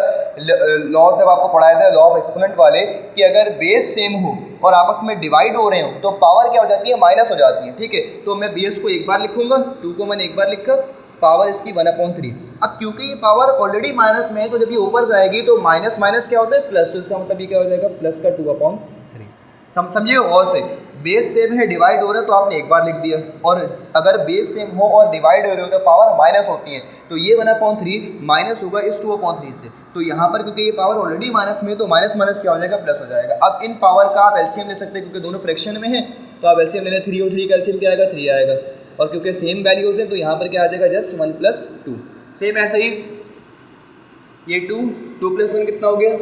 लॉ, जब आपको पढ़ाया था लॉ ऑफ एक्सपोनेंट वाले, कि अगर बेस सेम हो और आपस में डिवाइड हो रहे हो तो पावर क्या हो जाती है, माइनस हो जाती है। ठीक है, तो मैं बेस को एक बार लिखूंगा, 2 को मैंने एक बार लिखा, पावर इसकी 1/3। अब क्योंकि ये पावर ऑलरेडी माइनस में है तो जब ये ऊपर जाएगी तो माइनस माइनस क्या होता है, प्लस, तो इसका मतलब ये क्या हो जाएगा, प्लस का 2/3। समझिए गौर से, बेस सेम है, डिवाइड हो रहा है तो आपने एक बार लिख दिया, और अगर बेस सेम हो और डिवाइड हो रहे हो तो पावर माइनस होती है, तो ये 1/3 माइनस होगा इस 2/3 से। तो यहाँ पर क्योंकि ये पावर ऑलरेडी माइनस में है तो माइनस माइनस क्या हो जाएगा, प्लस हो जाएगा। अब इन पावर का आप एलसीएम ले सकते हैं, क्योंकि दोनों फ्रैक्शन में है, तो आप एलसीएम ले लें, 3 और 3 का एलसीएम क्या आएगा, 3 आएगा, और क्योंकि सेम वैल्यूज हैं तो यहाँ पर क्या आ जाएगा, जस्ट 1 + 2। सेम ऐसे ही ये 2 + 1 कितना हो गया,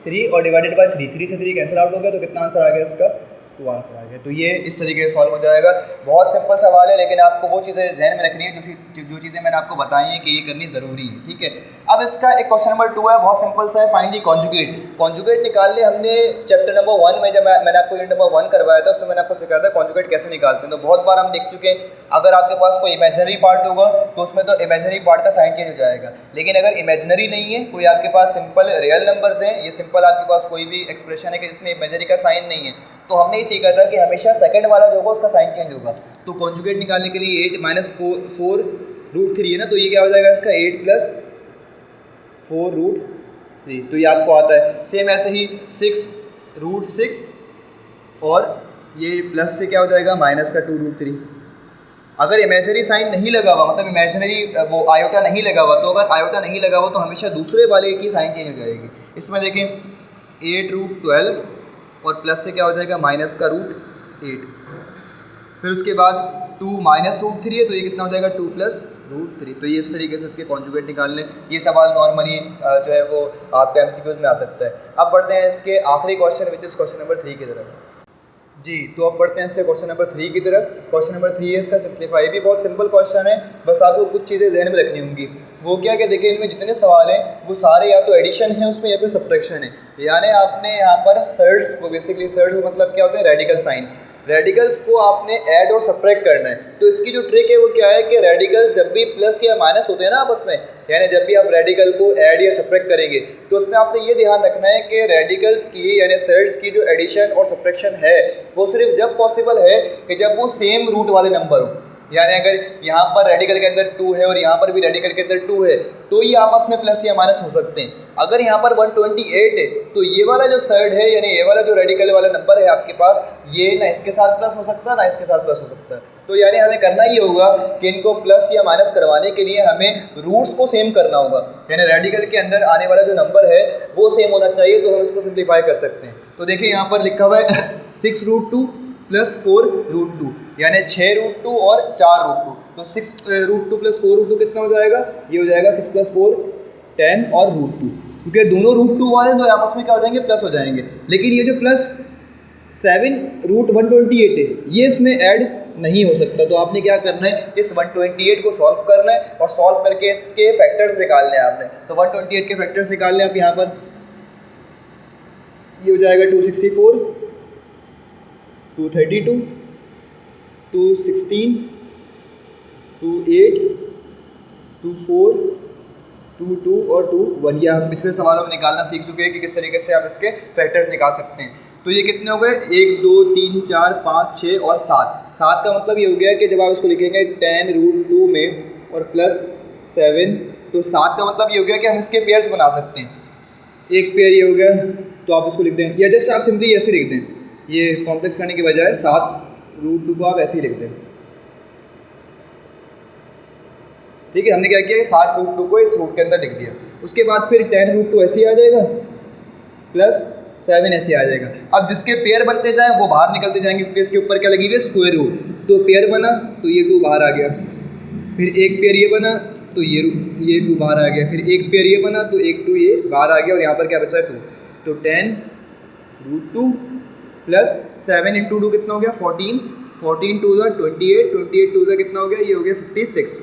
3, और डिवाइडेड बाय 3 से 3 कैंसिल आउट हो गया, तो कितना आंसर आ गया इसका, 2 आंसर आ गया। तो ये इस तरीके से सॉल्व हो जाएगा। बहुत सिंपल सवाल है, लेकिन आपको वो चीज़ें जहन में रखनी है जो चीज़ें मैंने आपको बताई हैं कि ये करनी ज़रूरी है। ठीक है, अब इसका एक क्वेश्चन नंबर 2 है, बहुत सिंपल सा है, फाइंड द कॉन्जुगेट। कॉन्जुगेट निकालने हमने चैप्टर नंबर 1 में, जब मैंने आपको यूनिट नंबर 1 करवाया था, उसमें मैंने आपको सिखाया था कॉन्जुगेट कैसे निकालते हैं। तो बहुत बार हम देख चुके हैं, अगर आपके पास कोई इमेजिनरी पार्ट होगा तो उसमें तो इमेजिनरी पार्ट का साइन चेंज हो जाएगा, लेकिन अगर इमेजिनरी नहीं है, कोई आपके पास सिंपल रियल नंबर्स हैं, ये सिंपल आपके पास कोई भी एक्सप्रेशन है कि जिसमें इमेजिनरी का साइन नहीं है, तो हमने ये सीखा था कि हमेशा सेकंड वाला जो होगा उसका साइन चेंज होगा। तो कॉन्जुगेट निकालने के लिए 8 - 4 √3 है ना, तो ये क्या हो जाएगा इसका, 8 + 4 √3, तो ये आपको आता है। सेम ऐसे ही 6 √6, और ये प्लस से क्या हो जाएगा, माइनस का 2 √3। अगर इमेजिनरी साइन नहीं लगा हुआ, मतलब इमेजिनरी वो आयोटा नहीं लगा हुआ, तो अगर आयोटा नहीं लगा हुआ तो हमेशा दूसरे वाले की साइन चेंज हो जाएगी। इसमें देखें 8 √12, और प्लस से क्या हो जाएगा, माइनस का √8। फिर उसके बाद 2 - √3 है, तो ये कितना हो जाएगा, 2 + √3। तो ये इस तरीके से इसके कॉन्जुगेट निकाल लें। ये सवाल नॉर्मली जो है वो आपके एमसीक्यूज में आ सकता है। अब बढ़ते हैं इसके आखिरी question, which is question number 3 की तरफ। जी, तो अब बढ़ते हैं इससे क्वेश्चन नंबर 3 की तरफ। क्वेश्चन नंबर 3 है इसका सिंप्लीफाई, भी बहुत सिंपल क्वेश्चन है, बस आपको कुछ चीज़ें जहन में रखनी होंगी। वो क्या कि देखिए, इनमें जितने सवाल हैं वो सारे या तो एडिशन है उसमें, या फिर सब्ट्रैक्शन है। यानी आपने यहाँ पर सर्ड्स को, बेसिकली सर्ड्स मतलब क्या होता है, रेडिकल साइन, रेडिकल्स को आपने ऐड और सब्ट्रैक्ट करना है। तो इसकी जो ट्रिक है वो क्या है कि रेडिकल्स जब भी प्लस या माइनस होते हैं ना आपस में, यानी जब भी आप रेडिकल को ऐड या सब्ट्रैक्ट करेंगे, तो उसमें आपने ये ध्यान रखना है कि रेडिकल्स की, यानी सर्ड्स की जो एडिशन और सब्ट्रैक्शन है वो सिर्फ जब पॉसिबल है कि जब वो सेम रूट वाले नंबर हो। यानी अगर यहाँ पर रेडिकल के अंदर 2 है और यहाँ पर भी रेडिकल के अंदर 2 है, तो ये आपस में प्लस या माइनस हो सकते हैं। अगर यहाँ पर 128 है तो ये वाला जो सर्ड है, यानी ये वाला जो रेडिकल वाला नंबर है आपके पास, ये ना इसके साथ प्लस हो सकता है ना इसके साथ प्लस हो सकता है। तो यानी हमें करना ये होगा कि इनको प्लस या माइनस करवाने के लिए हमें रूट्स को सेम करना होगा, यानी रेडिकल के अंदर आने वाला जो नंबर है वो सेम होना चाहिए, तो हम इसको सिंप्लीफाई कर सकते हैं। तो देखिए यहाँ पर लिखा हुआ है 6√2 + 4√2, यानी 6√2 और 4√2। तो 6√2 + 4√2 कितना हो जाएगा? ये हो जाएगा 6 + 4 10 और √2, क्योंकि दोनों √2 वाले तो आपस में क्या हो जाएंगे? प्लस हो जाएंगे। लेकिन ये जो +7√128 है ये इसमें ऐड नहीं हो सकता, तो आपने क्या करना है, इस 128 को सॉल्व करना है और सॉल्व करके इसके फैक्टर्स निकालने हैं आपने। तो 128 के फैक्टर्स निकाल लें आप यहाँ पर। ये हो जाएगा 264, 232, 216, 28, 24, 22 और 21। ये हम पिछले सवालों में निकालना सीख चुके हैं कि किस तरीके से आप इसके फैक्टर्स निकाल सकते हैं। तो ये कितने हो गए? 1 2 3 4 5 6 और 7। 7 का मतलब ये हो गया कि जब आप इसको लिखेंगे 10√2 में और +7, तो 7 का मतलब ये हो गया कि हम इसके पेयर्स बना सकते हैं। एक पेयर ये हो गया, तो आप इसको लिख दें, या जस्ट आप सिंपली ऐसे लिख दें, ये कॉम्प्लेक्स करने की बजाय 7√2 को आप ऐसे ही लिख दें। ठीक है, हमने क्या किया, 7√2 को इस रूट के अंदर लिख दिया। उसके बाद फिर 10√2 ऐसे ही आ जाएगा, +7 ऐसे आ जाएगा। अब जिसके पेयर बनते जाएं वो बाहर निकलते जाएंगे, क्योंकि इसके ऊपर क्या लगी हुई है? Square root. तो पेयर बना तो ये 2 बाहर आ गया, फिर एक पेयर ये बना तो ये 2 बाहर आ गया, फिर एक पेयर ये बना तो एक 2 ये बाहर आ गया, और यहाँ पर क्या बचा है? 2। तो 10√2 + 7 × 2 कितना हो गया? 14, 14 2 = 28, 28 2 कितना हो गया? ये हो गया 56।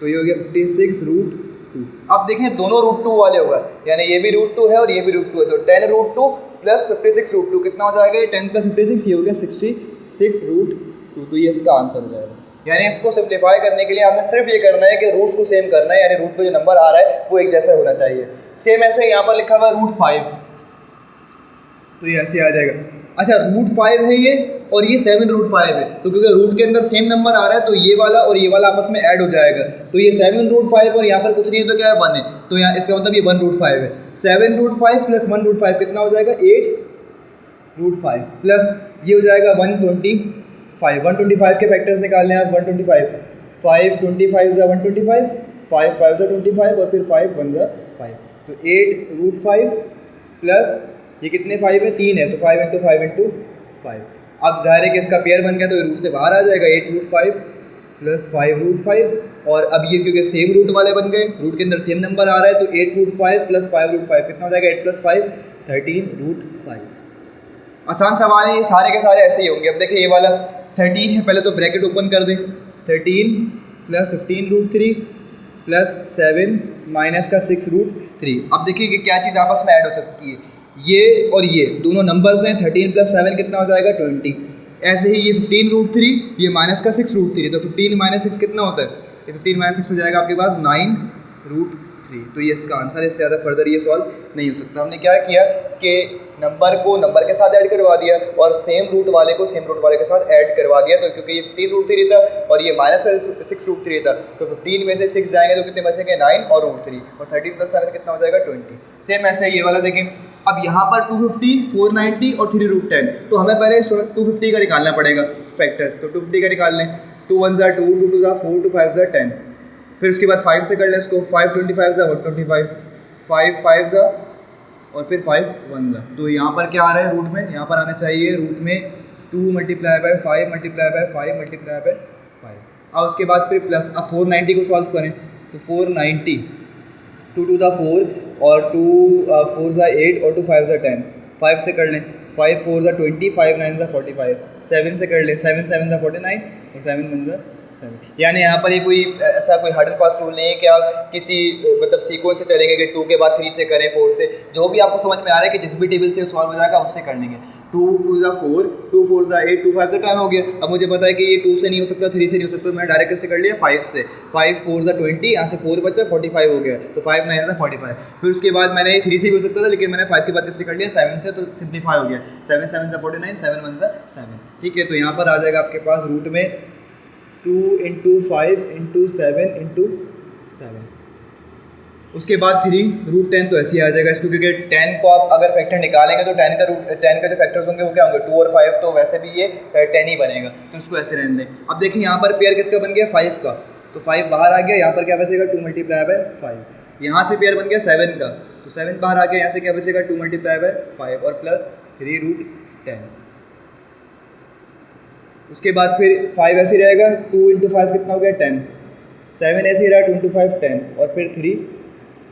तो ये हो गया 56√2। अब देखिए दोनों √2 वाले होगा, यानी ये भी √2 है और ये भी √2 है, तो 10√2 + 56√2 कितना हो जाएगा? ये 10 + 56 ये हो गया 66√2। तो ये इसका आंसर हो जाएगा। यानी इसको सिंप्लीफाई करने के लिए हमें सिर्फ ये करना है कि रूट्स को सेम करना है, यानी रूट पे जो नंबर आ रहा है वो एक जैसा होना चाहिए। सेम ऐसे यहाँ पर लिखा हुआ है √5, तो ये ऐसे आ जाएगा। अच्छा, √5 है ये और ये 7√5 है, तो क्योंकि रूट के अंदर सेम नंबर आ रहा है तो ये वाला और ये वाला आपस में ऐड हो जाएगा। तो ये 7√5 और यहाँ पर कुछ नहीं है तो क्या है? 1 है, तो यहाँ इसका मतलब ये 1√5 है। 7√5 + 1√5 कितना हो जाएगा? 8√5 प्लस ये हो जाएगा 125। 125 के फैक्टर्स निकालने हैं आप। 125, 5 25 = 125, 5 5 = 25 और फिर 5 1 = 5, तो 8√5 प्लस ये कितने 5 है? 3 है, तो 5 × 5 × 5। अब ज़ाहिर है कि इसका पेयर बन गया तो ये रूट से बाहर आ जाएगा। 8√5 + 5√5, और अब ये क्योंकि सेम रूट वाले बन गए, रूट के अंदर सेम नंबर आ रहा है, तो 8√5 + 5√5 कितना हो जाएगा? 8 + 5 13√5। आसान सवाल है, ये सारे के सारे ऐसे ही होंगे। अब देखिए ये वाला 13 है, पहले तो ब्रैकेट ओपन कर दें, 13 + 15√3 + 7 माइनस का 6√3। अब देखिए कि क्या चीज़ आपस में ऐड हो सकती है, ये और ये दोनों नंबर्स हैं। 13 + 7 कितना हो जाएगा? 20। ऐसे ही ये 15√3, ये माइनस का 6√3, तो 15 - 6 कितना होता है? ये 15 - 6 हो जाएगा आपके पास 9√3। तो ये इसका आंसर है, इससे ज़्यादा फर्दर ये सॉल्व नहीं हो सकता। हमने क्या किया कि नंबर को नंबर के साथ ऐड करवा दिया और सेम रूट वाले को सेम रूट वाले के साथ ऐड करवा दिया। तो क्योंकि ये 15√3 था और ये माइनस का 6√3 था, तो 15 में से 6 जाएंगे तो कितने बचेंगे? 9 और √3, और 13 + 7 कितना हो जाएगा? 20। सेम ऐसे ये वाला देखें। अब यहाँ पर 250, 490 और 3√10, तो हमें पहले 250 का निकालना पड़ेगा फैक्टर्स। तो 250 का निकाल लें। 2 1 = 2, 2 2 = 4, 2 5 = 10। फिर उसके बाद 5 से कर लें इसको। 5 25 = 125, 5 5 और फिर 5 1 ज़ा। तो यहाँ पर क्या आ रहा है रूट में? यहाँ पर आना चाहिए रूट में 2 × 5 × 5 × 5 × 5। अब उसके बाद फिर प्लस। अब 490 को सॉल्व करें, तो 490, 2 2 = 4 और 2 4 = 8 और 2 5 = 10। 5 से कर लें, 5 4 = 20, 5 9 = 45। 7 से कर लें, 7 7 = 49 और 7 1 = 7। यानी यहाँ पर ये कोई ऐसा कोई हार्ड एंड फास्ट रूल नहीं है कि आप किसी मतलब सीक्वेंस से चलेंगे कि 2 के बाद 3 से करें, 4 से, जो भी आपको समझ में आ रहा है कि जिस भी टेबल से सॉल्व हो जाएगा उससे कर लेंगे। 2 2 = 4, 2 4 = 8, 2 5 = 10 हो गया। अब मुझे पता है कि ये 2 से नहीं हो सकता, 3 से नहीं हो सकता, तो मैं डायरेक्ट से कर लिया 5 से। 5 4 = 20, यहाँ से 4 बचा, 45 हो गया, तो 5 9 = 45। फिर उसके बाद मैंने 3 से भी हो सकता था, लेकिन मैंने 5 के बाद किससे कर लिया? 7 से, तो सिंप्लीफाई हो गया। 7 7 = 49, 7 1 = 7। ठीक है, तो यहाँ पर आ जाएगा आपके पास रूट में 2 × 5 × 7 × 7। उसके बाद 3√10 तो ऐसे ही आ जाएगा इसको, क्योंकि 10 को आप अगर फैक्टर निकालेंगे तो 10 का जो फैक्टर्स होंगे वो क्या होंगे 2 और 5, तो वैसे भी ये 10 ही बनेगा, तो इसको ऐसे रहने दें। अब देखिए यहाँ पर पेयर किसका बन गया 5 का, तो 5 बाहर आ गया, यहाँ पर क्या बचेगा 2 × 5। यहाँ से पेयर बन गया 7 का, तो 7 बाहर आ गया, यहाँ से क्या बचेगा 2 × 5 और प्लस 3√10। उसके बाद फिर 5 ऐसे रहेगा, 2 × 5 कितना हो गया 10, 7 ऐसे ही रहा 2 × 5 10 और फिर 3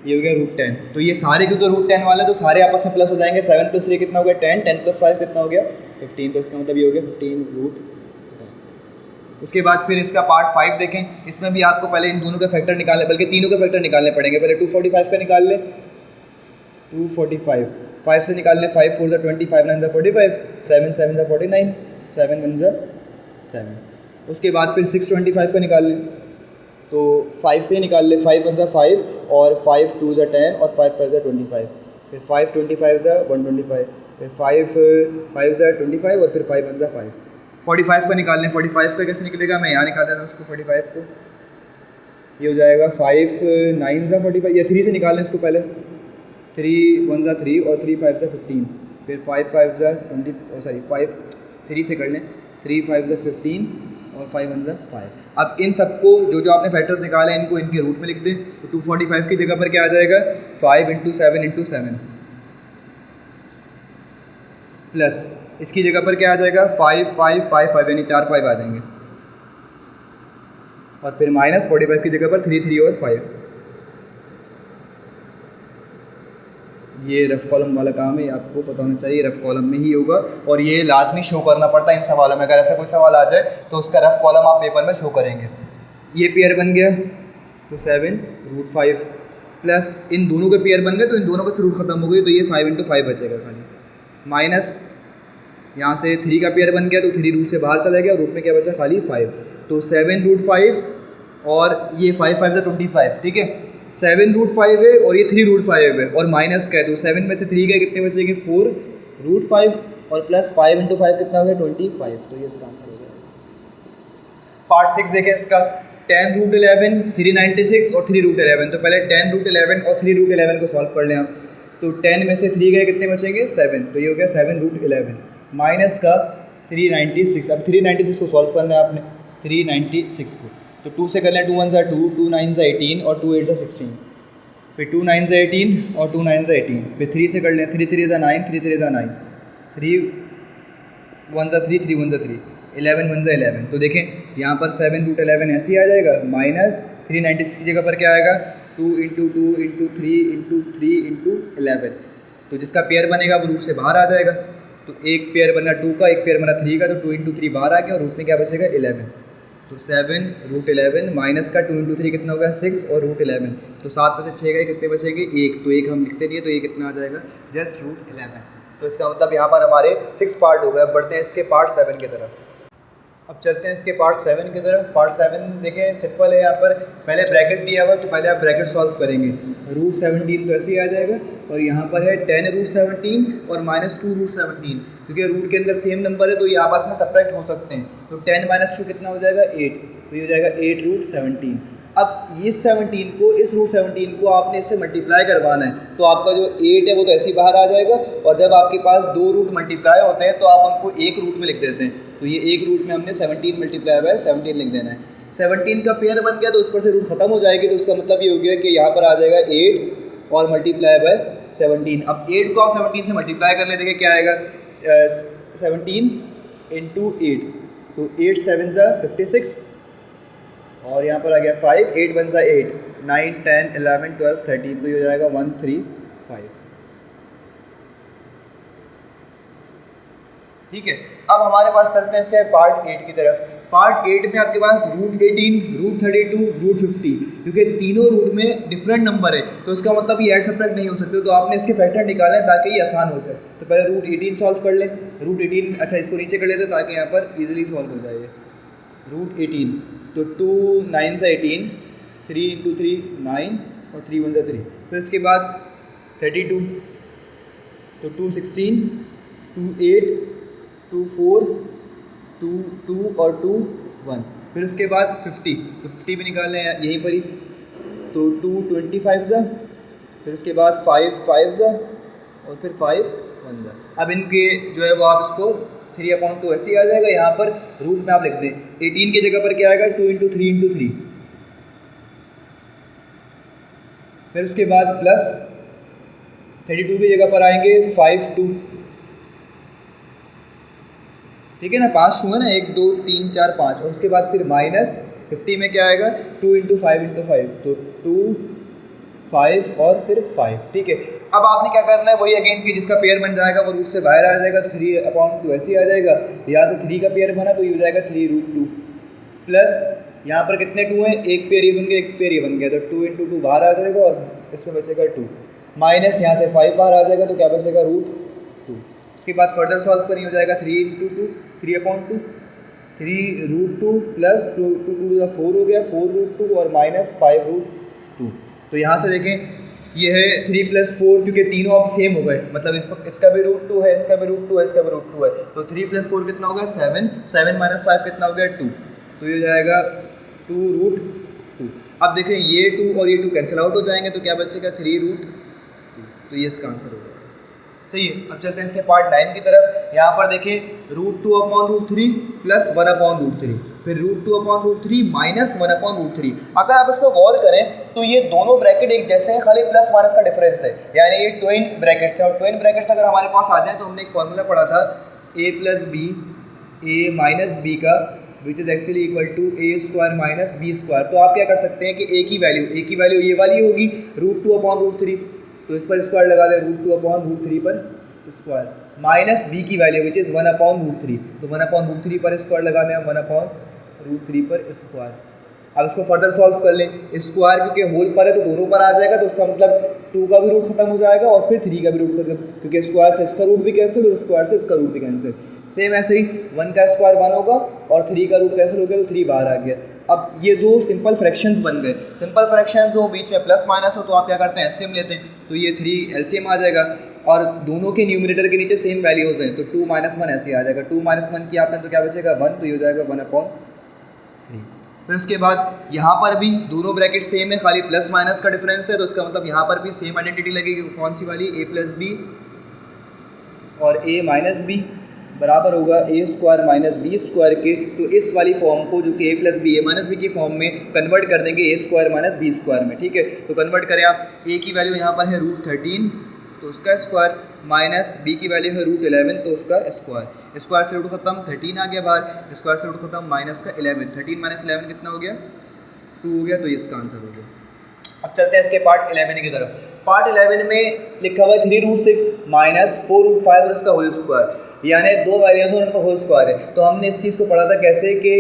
ये हो गया √10। तो ये सारे क्योंकि √10 वाले तो सारे आपस में प्लस हो जाएंगे, 7 + 3 कितना हो गया 10, 10 + 5 कितना हो गया 15, तो इसका मतलब ये हो गया 15√10। उसके बाद फिर इसका पार्ट 5 देखें, इसमें भी आपको पहले इन दोनों के फैक्टर निकालने, बल्कि तीनों के फैक्टर निकालने पड़ेंगे। पहले 245 का निकाल लें, 245 5 से निकाल लें, 5 4 20, 5 9 45, 7 7 49, 7 1 7। उसके बाद फिर 625 का निकाल लें, तो 5 से निकाल लें, 5 1 5 और 5 2 10 और 5 5 25, फिर 5 25 125, फिर 5 5 25 और फिर 5 1 5। 45 का निकाल लें, 45 का कैसे निकलेगा, मैं यहाँ निकाल देता हूँ उसको 45 को, ये हो जाएगा 5 9 45, या 3 से निकाल लें इसको पहले, 3 1 3 और 3 5 15, फिर 5 5 20 सॉरी 5 3 से कर लें, 3 5 15 और 5 1 5। अब इन सबको जो आपने फैक्टर्स निकाले हैं इनको इनके रूट में लिख दें, तो 245 की जगह पर क्या आ जाएगा 5 × 7 × 7 प्लस इसकी जगह पर क्या आ जाएगा 5 5 5 5, यानी 4 5 आ जाएंगे, और फिर माइनस 45 की जगह पर 3 3 और 5। ये रफ कॉलम वाला काम है, आपको पता होना चाहिए रफ कॉलम में ही होगा, और ये लाजमी शो करना पड़ता है इन सवालों में। अगर ऐसा कोई सवाल आ जाए तो उसका रफ कॉलम आप पेपर में शो करेंगे। ये पेयर बन गया तो 7√5 प्लस इन दोनों के पेयर बन गए, तो इन दोनों का रूट खत्म हो गई, तो ये 5 × 5 बचेगा खाली, माइनस यहाँ से 3 का पेयर बन गया, तो 3 रूट से बाहर चला गया, रूट में क्या बचा खाली 5, तो 7√5 और ये 5 5 25, ठीक है 7√5 है और ये 3√5 है, और माइनस का है, तो 7 में से 3 गए कितने बचेंगे 4√5 और प्लस 5 × 5 कितना हो गया 25, तो ये इसका आंसर हो जाएगा। पार्ट 6 देखें इसका, 10√11 396 और 3√11, तो पहले 10√11 और 3√11 को सॉल्व कर लें आप, तो 10 में से 3 गए कितने बचेंगे 7, तो ये हो गया 7√11 माइनस का 396। अब 396 को सॉल्व करना है आपने, 396 को, तो 2 से कर लें, 2 1 2, 2 9 18 और 2 8 16, फिर 2 9 18 और 2 9 18, फिर 3 से कर लें, 3 3 9, 3 3 9, 3 1 3, 3 1 3, 11 1 11, तो देखें यहाँ पर 7√11 ऐसे ही आ जाएगा, माइनस 396 की जगह पर क्या आएगा 2 × 2 × 3 × 3 × 11, तो जिसका पेयर बनेगा वो रूट से बाहर आ जाएगा, तो एक पेयर बना 2 का, एक पेयर बना 3 का, तो 2 × 3 बाहर आ गया और रूट में क्या बचेगा 11, तो 7√11 माइनस का 2 × 3 कितना होगा 6 और √11, तो 7 में से 6 गए कितने बचेंगे 1, तो 1 हम लिखते नहीं है, तो ये कितना आ जाएगा जस्ट √11। तो इसका मतलब यहाँ पर हमारे 6 पार्ट हो गए। अब बढ़ते हैं इसके पार्ट 7 की तरफ। अब चलते हैं इसके पार्ट 7 की तरफ। पार्ट 7 देखें सिंपल है, यहाँ पर पहले ब्रैकेट दिया हुआ, तो पहले आप ब्रैकेट सॉल्व करेंगे, √17 तो ऐसे ही आ जाएगा, और यहाँ पर है 10√17 और -2√17, क्योंकि रूट के अंदर सेम नंबर है तो ये आपस में सब्ट्रैक्ट हो सकते हैं, तो 10 - 2 कितना हो जाएगा 8, तो ये हो जाएगा 8√17। अब इस 17 को इस √17 को आपने इससे मल्टीप्लाई करवाना है, तो आपका जो 8 है वो तो ऐसे ही बाहर आ जाएगा, और जब आपके पास 2 रूट मल्टीप्लाई होते हैं तो आप उनको एक रूट में लिख देते हैं, तो ये एक रूट में हमने 17 × 17 लिख देना है। 17 का पेयर बन गया तो उस पर से रूट खत्म हो जाएगी, तो उसका मतलब ये हो गया कि यहाँ पर आ जाएगा 8 और मल्टीप्लाई बाय 17। अब 8 को आप 17 से मल्टीप्लाई कर ले, देखिए क्या आएगा 17 × 8, तो 8 7 56, और यहाँ पर आ गया 5, 8 1 8, 9 10 11 12 13, तो ये हो जाएगा 135। ठीक है, अब हमारे पास चलते हैं इससे पार्ट 8 की तरफ। पार्ट 8 में आपके पास √18, √32, √50, क्योंकि तीनों रूट में डिफरेंट नंबर है, तो इसका मतलब ये ऐड सब्ट्रैक्ट नहीं हो सकते, तो आपने इसके फैक्टर निकाले ताकि ये आसान हो जाए। तो पहले √18 सॉल्व कर लें, √18 अच्छा इसको नीचे कर लेते हैं ताकि यहाँ पर ईजिली सॉल्व हो जाए। √18 तो 2 9 18, 3 × 3 9 और 3 1 3, फिर उसके बाद 32, तो 2 16, 2 8, 2 4, 2 2 और 2 1, फिर उसके बाद 50, तो 50 भी निकाल लें यहीं पर ही, तो 2 25 फिर उसके बाद 5 5 और फिर 5 1। अब इनके जो है वो आप इसको 3/2 ऐसे ही आ जाएगा। यहाँ पर रूट में आप लिख दें 18 की जगह पर क्या आएगा 2 × 3 × 3। फिर उसके बाद प्लस 32 की जगह पर आएंगे 5 2। ठीक है ना, 5 2 है ना, 1 2 3 4 5। और उसके बाद फिर माइनस 50 में क्या आएगा 2 × 5 × 5, तो 2 5 और फिर 5। ठीक है, अब आपने क्या करना है, वही अगेन कि जिसका पेयर बन जाएगा वो रूट से बाहर आ जाएगा, तो 3/2 ऐसे ही आ जाएगा। यहाँ तो 3 का पेयर बना तो ये हो जाएगा 3√2 प्लस यहाँ पर कितने 2 हैं, एक पेयर ये बन गया, एक पेयर ये बन गया, तो 2 × 2 बाहर आ जाएगा और इसमें बचेगा 2 माइनस यहाँ से 5 बाहर आ जाएगा, तो क्या बचेगा √2। उसके बाद फर्दर सॉल्व करें, हो जाएगा 3 × 2 3/2 3√2 प्लस 2 2 4 हो गया 4√2 और माइनस 5√2। तो यहाँ से देखें ये है 3 + 4, क्योंकि तीनों अब सेम हो गए, मतलब इसका भी √2 है, इसका भी √2 है, इसका भी √2 है, तो 3 + 4 कितना हो गया 7 7 - 5 कितना हो गया 2, तो ये हो जाएगा 2√2। अब देखें ये 2 और ये 2 कैंसिल आउट हो जाएंगे, तो क्या बचेगा 3√2, तो ये इसका आंसर हो जाएगा। सही है, अब चलते हैं इसके पार्ट 9 की तरफ। यहाँ पर देखें √2/√3 प्लस 1/√3, फिर √2/√3 माइनस 1/√3। अगर आप इसको गौर करें तो ये दोनों ब्रैकेट एक जैसे हैं, खाली प्लस माइनस का डिफरेंस है, यानी ये ट्विन ब्रैकेट्स हैं। और ट्विन ब्रैकेट्स अगर हमारे पास आ जाए तो हमने एक फॉर्मूला पढ़ा था a + b a - b का, which is actually equal to a² - b²। तो आप क्या कर सकते हैं कि a की वैल्यू ये वाली होगी √2/√3, तो इस पर स्क्वायर लगा दें √2/√3 पर स्क्वायर, माइनस b की वैल्यू विच इज़ 1/√3, तो 1/√3 पर स्क्वायर लगा दें 1/√3 पर स्क्वायर। अब इसको फर्दर सॉल्व कर लें, स्क्वायर क्योंकि होल पर है तो दोनों पर आ जाएगा, तो उसका मतलब 2 का भी रूट खत्म हो जाएगा और फिर 3 का भी रूट खत्म, क्योंकि स्क्वायर से इसका रूट भी कैंसिल और स्क्वायर से इसका रूट भी कैंसिल। सेम ऐसे ही 1 का स्क्वायर 1 होगा और 3 का रूट कैंसिल हो गया, तो 3 बाहर आ गया। अब ये दो सिंपल फ्रैक्शंस बन गए। सिंपल फ्रैक्शंस हो, बीच में प्लस माइनस हो, तो आप क्या करते हैं एलसीएम लेते हैं, तो ये 3 एलसीएम आ जाएगा और दोनों के न्यूमरेटर के नीचे सेम वैल्यूज हैं, तो 2 - 1 ऐसे आ जाएगा। 2 - 1 किया आपने तो क्या बचेगा 1, तो ये हो जाएगा 1/3। फिर उसके बाद यहाँ पर भी दोनों ब्रैकेट सेम है, खाली प्लस माइनस का डिफरेंस है, तो इसका मतलब यहाँ पर भी सेम आइडेंटिटी लगेगी। कौन सी वाली, a + b और a - b बराबर होगा a² - b² के। तो इस वाली फॉर्म को जो कि a + b a - b की फॉर्म में कन्वर्ट कर देंगे a² - b² में। ठीक है, तो कन्वर्ट करें आप, a की वैल्यू यहाँ पर है √13, तो उसका स्क्वायर, माइनस b की वैल्यू है √11, तो उसका स्क्वायर। स्क्वायर से रूट खत्म, 13 आ गया बाहर, स्क्वायर से रूट खत्म, माइनस का 11, 13 - 11 कितना हो गया 2 हो गया, तो ये इसका आंसर हो गया। अब चलते हैं इसके पार्ट 11 की तरफ। पार्ट 11 में लिखा हुआ है 3√6 माइनस 4√5 और इसका होल स्क्वायर, यानी दो वैल्यूज हैं उनका होल स्क्वायर है। तो हमने इस चीज़ को पढ़ा था कैसे कि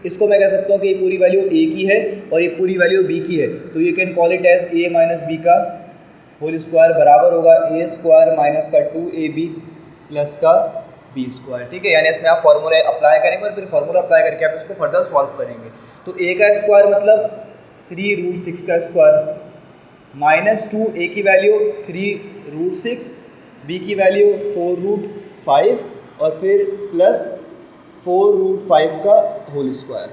इसको मैं कह सकता हूँ कि ये पूरी वैल्यू a की है और ये पूरी वैल्यू b की है, तो you can call it as a - b का होल स्क्वायर बराबर होगा a² माइनस का 2ab प्लस का b²। ठीक है, यानी इसमें आप फॉर्मूला अप्लाई करेंगे और फिर फॉर्मूला अप्लाई करके आप इसको फर्दर सॉल्व करेंगे। तो a का स्क्वायर मतलब 3√6 का स्क्वायर माइनस 2, a की वैल्यू 3√6, b की वैल्यू 4√5 और फिर प्लस 4√5 का होल स्क्वायर।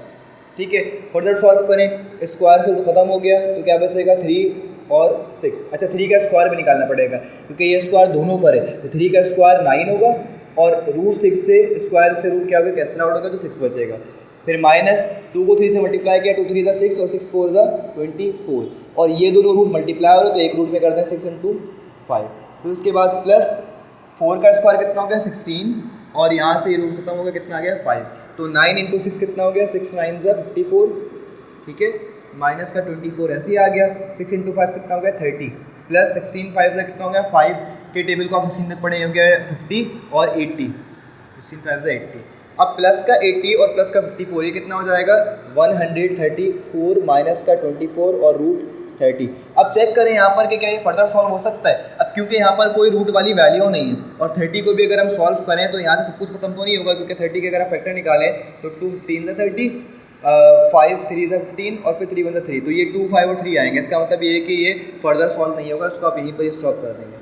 ठीक है, फर्दर सॉल्व करें, स्क्वायर से खत्म हो गया तो क्या बचेगा 3 और 6। अच्छा, 3 का स्क्वायर भी निकालना पड़ेगा क्योंकि ये स्क्वायर दोनों पर है, तो 3 का स्क्वायर 9 होगा और √6 से स्क्वायर से रूट क्या होगा कैंसिल आउट होगा, तो 6 बचेगा। फिर माइनस 2 को 3 से मल्टीप्लाई किया, 2 3 6 और 6 4 24, और ये दोनों रूट मल्टीप्लाई हो रहे तो एक रूट में करते हैं 6 × 5। फिर उसके बाद प्लस 4 का स्क्वायर कितना हो गया 16 और यहाँ से रूट खत्म हो गया, कितना आ गया 5, तो 9 × 6 कितना हो गया 6 9 54। ठीक है, माइनस का 24 ऐसे ही आ गया। 6 × 5 कितना हो गया 30 प्लस 16 5 से कितना हो गया 5 के टेबल को आप स्क्रीन तक पढ़े हो गया 50 और 80, 16 5 से 80। अब प्लस का 80 और प्लस का 54 ये कितना हो जाएगा 134 माइनस का 24 और √30। अब चेक करें यहाँ पर कि क्या ये फर्दर सॉल्व हो सकता है। अब क्योंकि यहाँ पर कोई रूट वाली वैल्यू नहीं है और 30 को भी अगर हम सॉल्व करें तो यहाँ से सब कुछ खत्म तो नहीं होगा, क्योंकि 30 के अगर आप फैक्टर निकालें तो 2 15 से 30, 5 3 से 15 और फिर 3 1 से 3, तो ये 2 5 और 3 आएंगे। इसका मतलब ये है कि ये फर्दर सॉल्व नहीं होगा, इसको आप यहीं पर स्टॉप कर देंगे।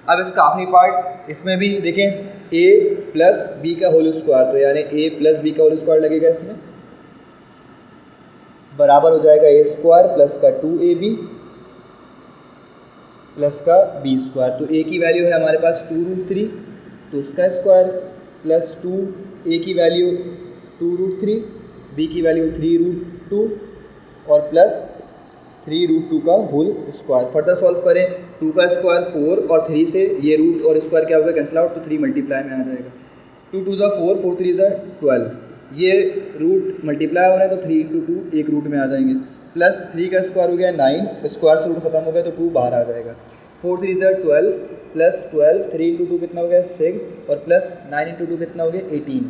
अब इसका आखिरी पार्ट, इसमें भी देखें a + b का होल स्क्वायर, तो यानी a + b का होल स्क्वायर लगेगा, इसमें बराबर हो जाएगा a² प्लस का 2ab प्लस का बी स्क्वायर। तो ए की वैल्यू है हमारे पास 2√3, तो उसका स्क्वायर प्लस 2, ए की वैल्यू 2√3, बी की वैल्यू 3√2 और प्लस 3√2 का होल स्क्वायर। फर्दर सॉल्व करें, 2 का स्क्वायर 4 और 3 से ये रूट और स्क्वायर क्या होगा, कैंसिल आउट, तो 3 मल्टीप्लाई में आ जाएगा। 2 2 ज़ा 4, 4 3 ज़ा 12, ये रूट मल्टीप्लाई हो रहा है तो 3 × 2 एक रूट में आ जाएंगे। प्लस 3 का स्क्वायर हो गया 9, स्क्वायर से रूट खत्म हो गया तो 2 बाहर आ जाएगा। 4 3 ज़ा 12 प्लस 12, 3 × 2 कितना हो गया 6 और प्लस 9 × 2 कितना हो गया 18।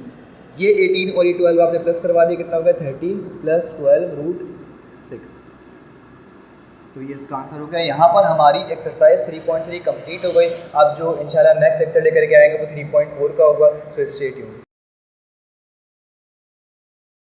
ये 18 और ये 12 आपने प्लस करवा दिया, कितना हो गया 30 प्लस 12√6। तो ये इसका आंसर हो गया। यहाँ पर हमारी एक्सरसाइज 3.3 कंप्लीट हो गई। अब जो इंशाल्लाह नेक्स्ट लेक्चर लेकर के आएंगे वो 3.4 का होगा। So stay tuned.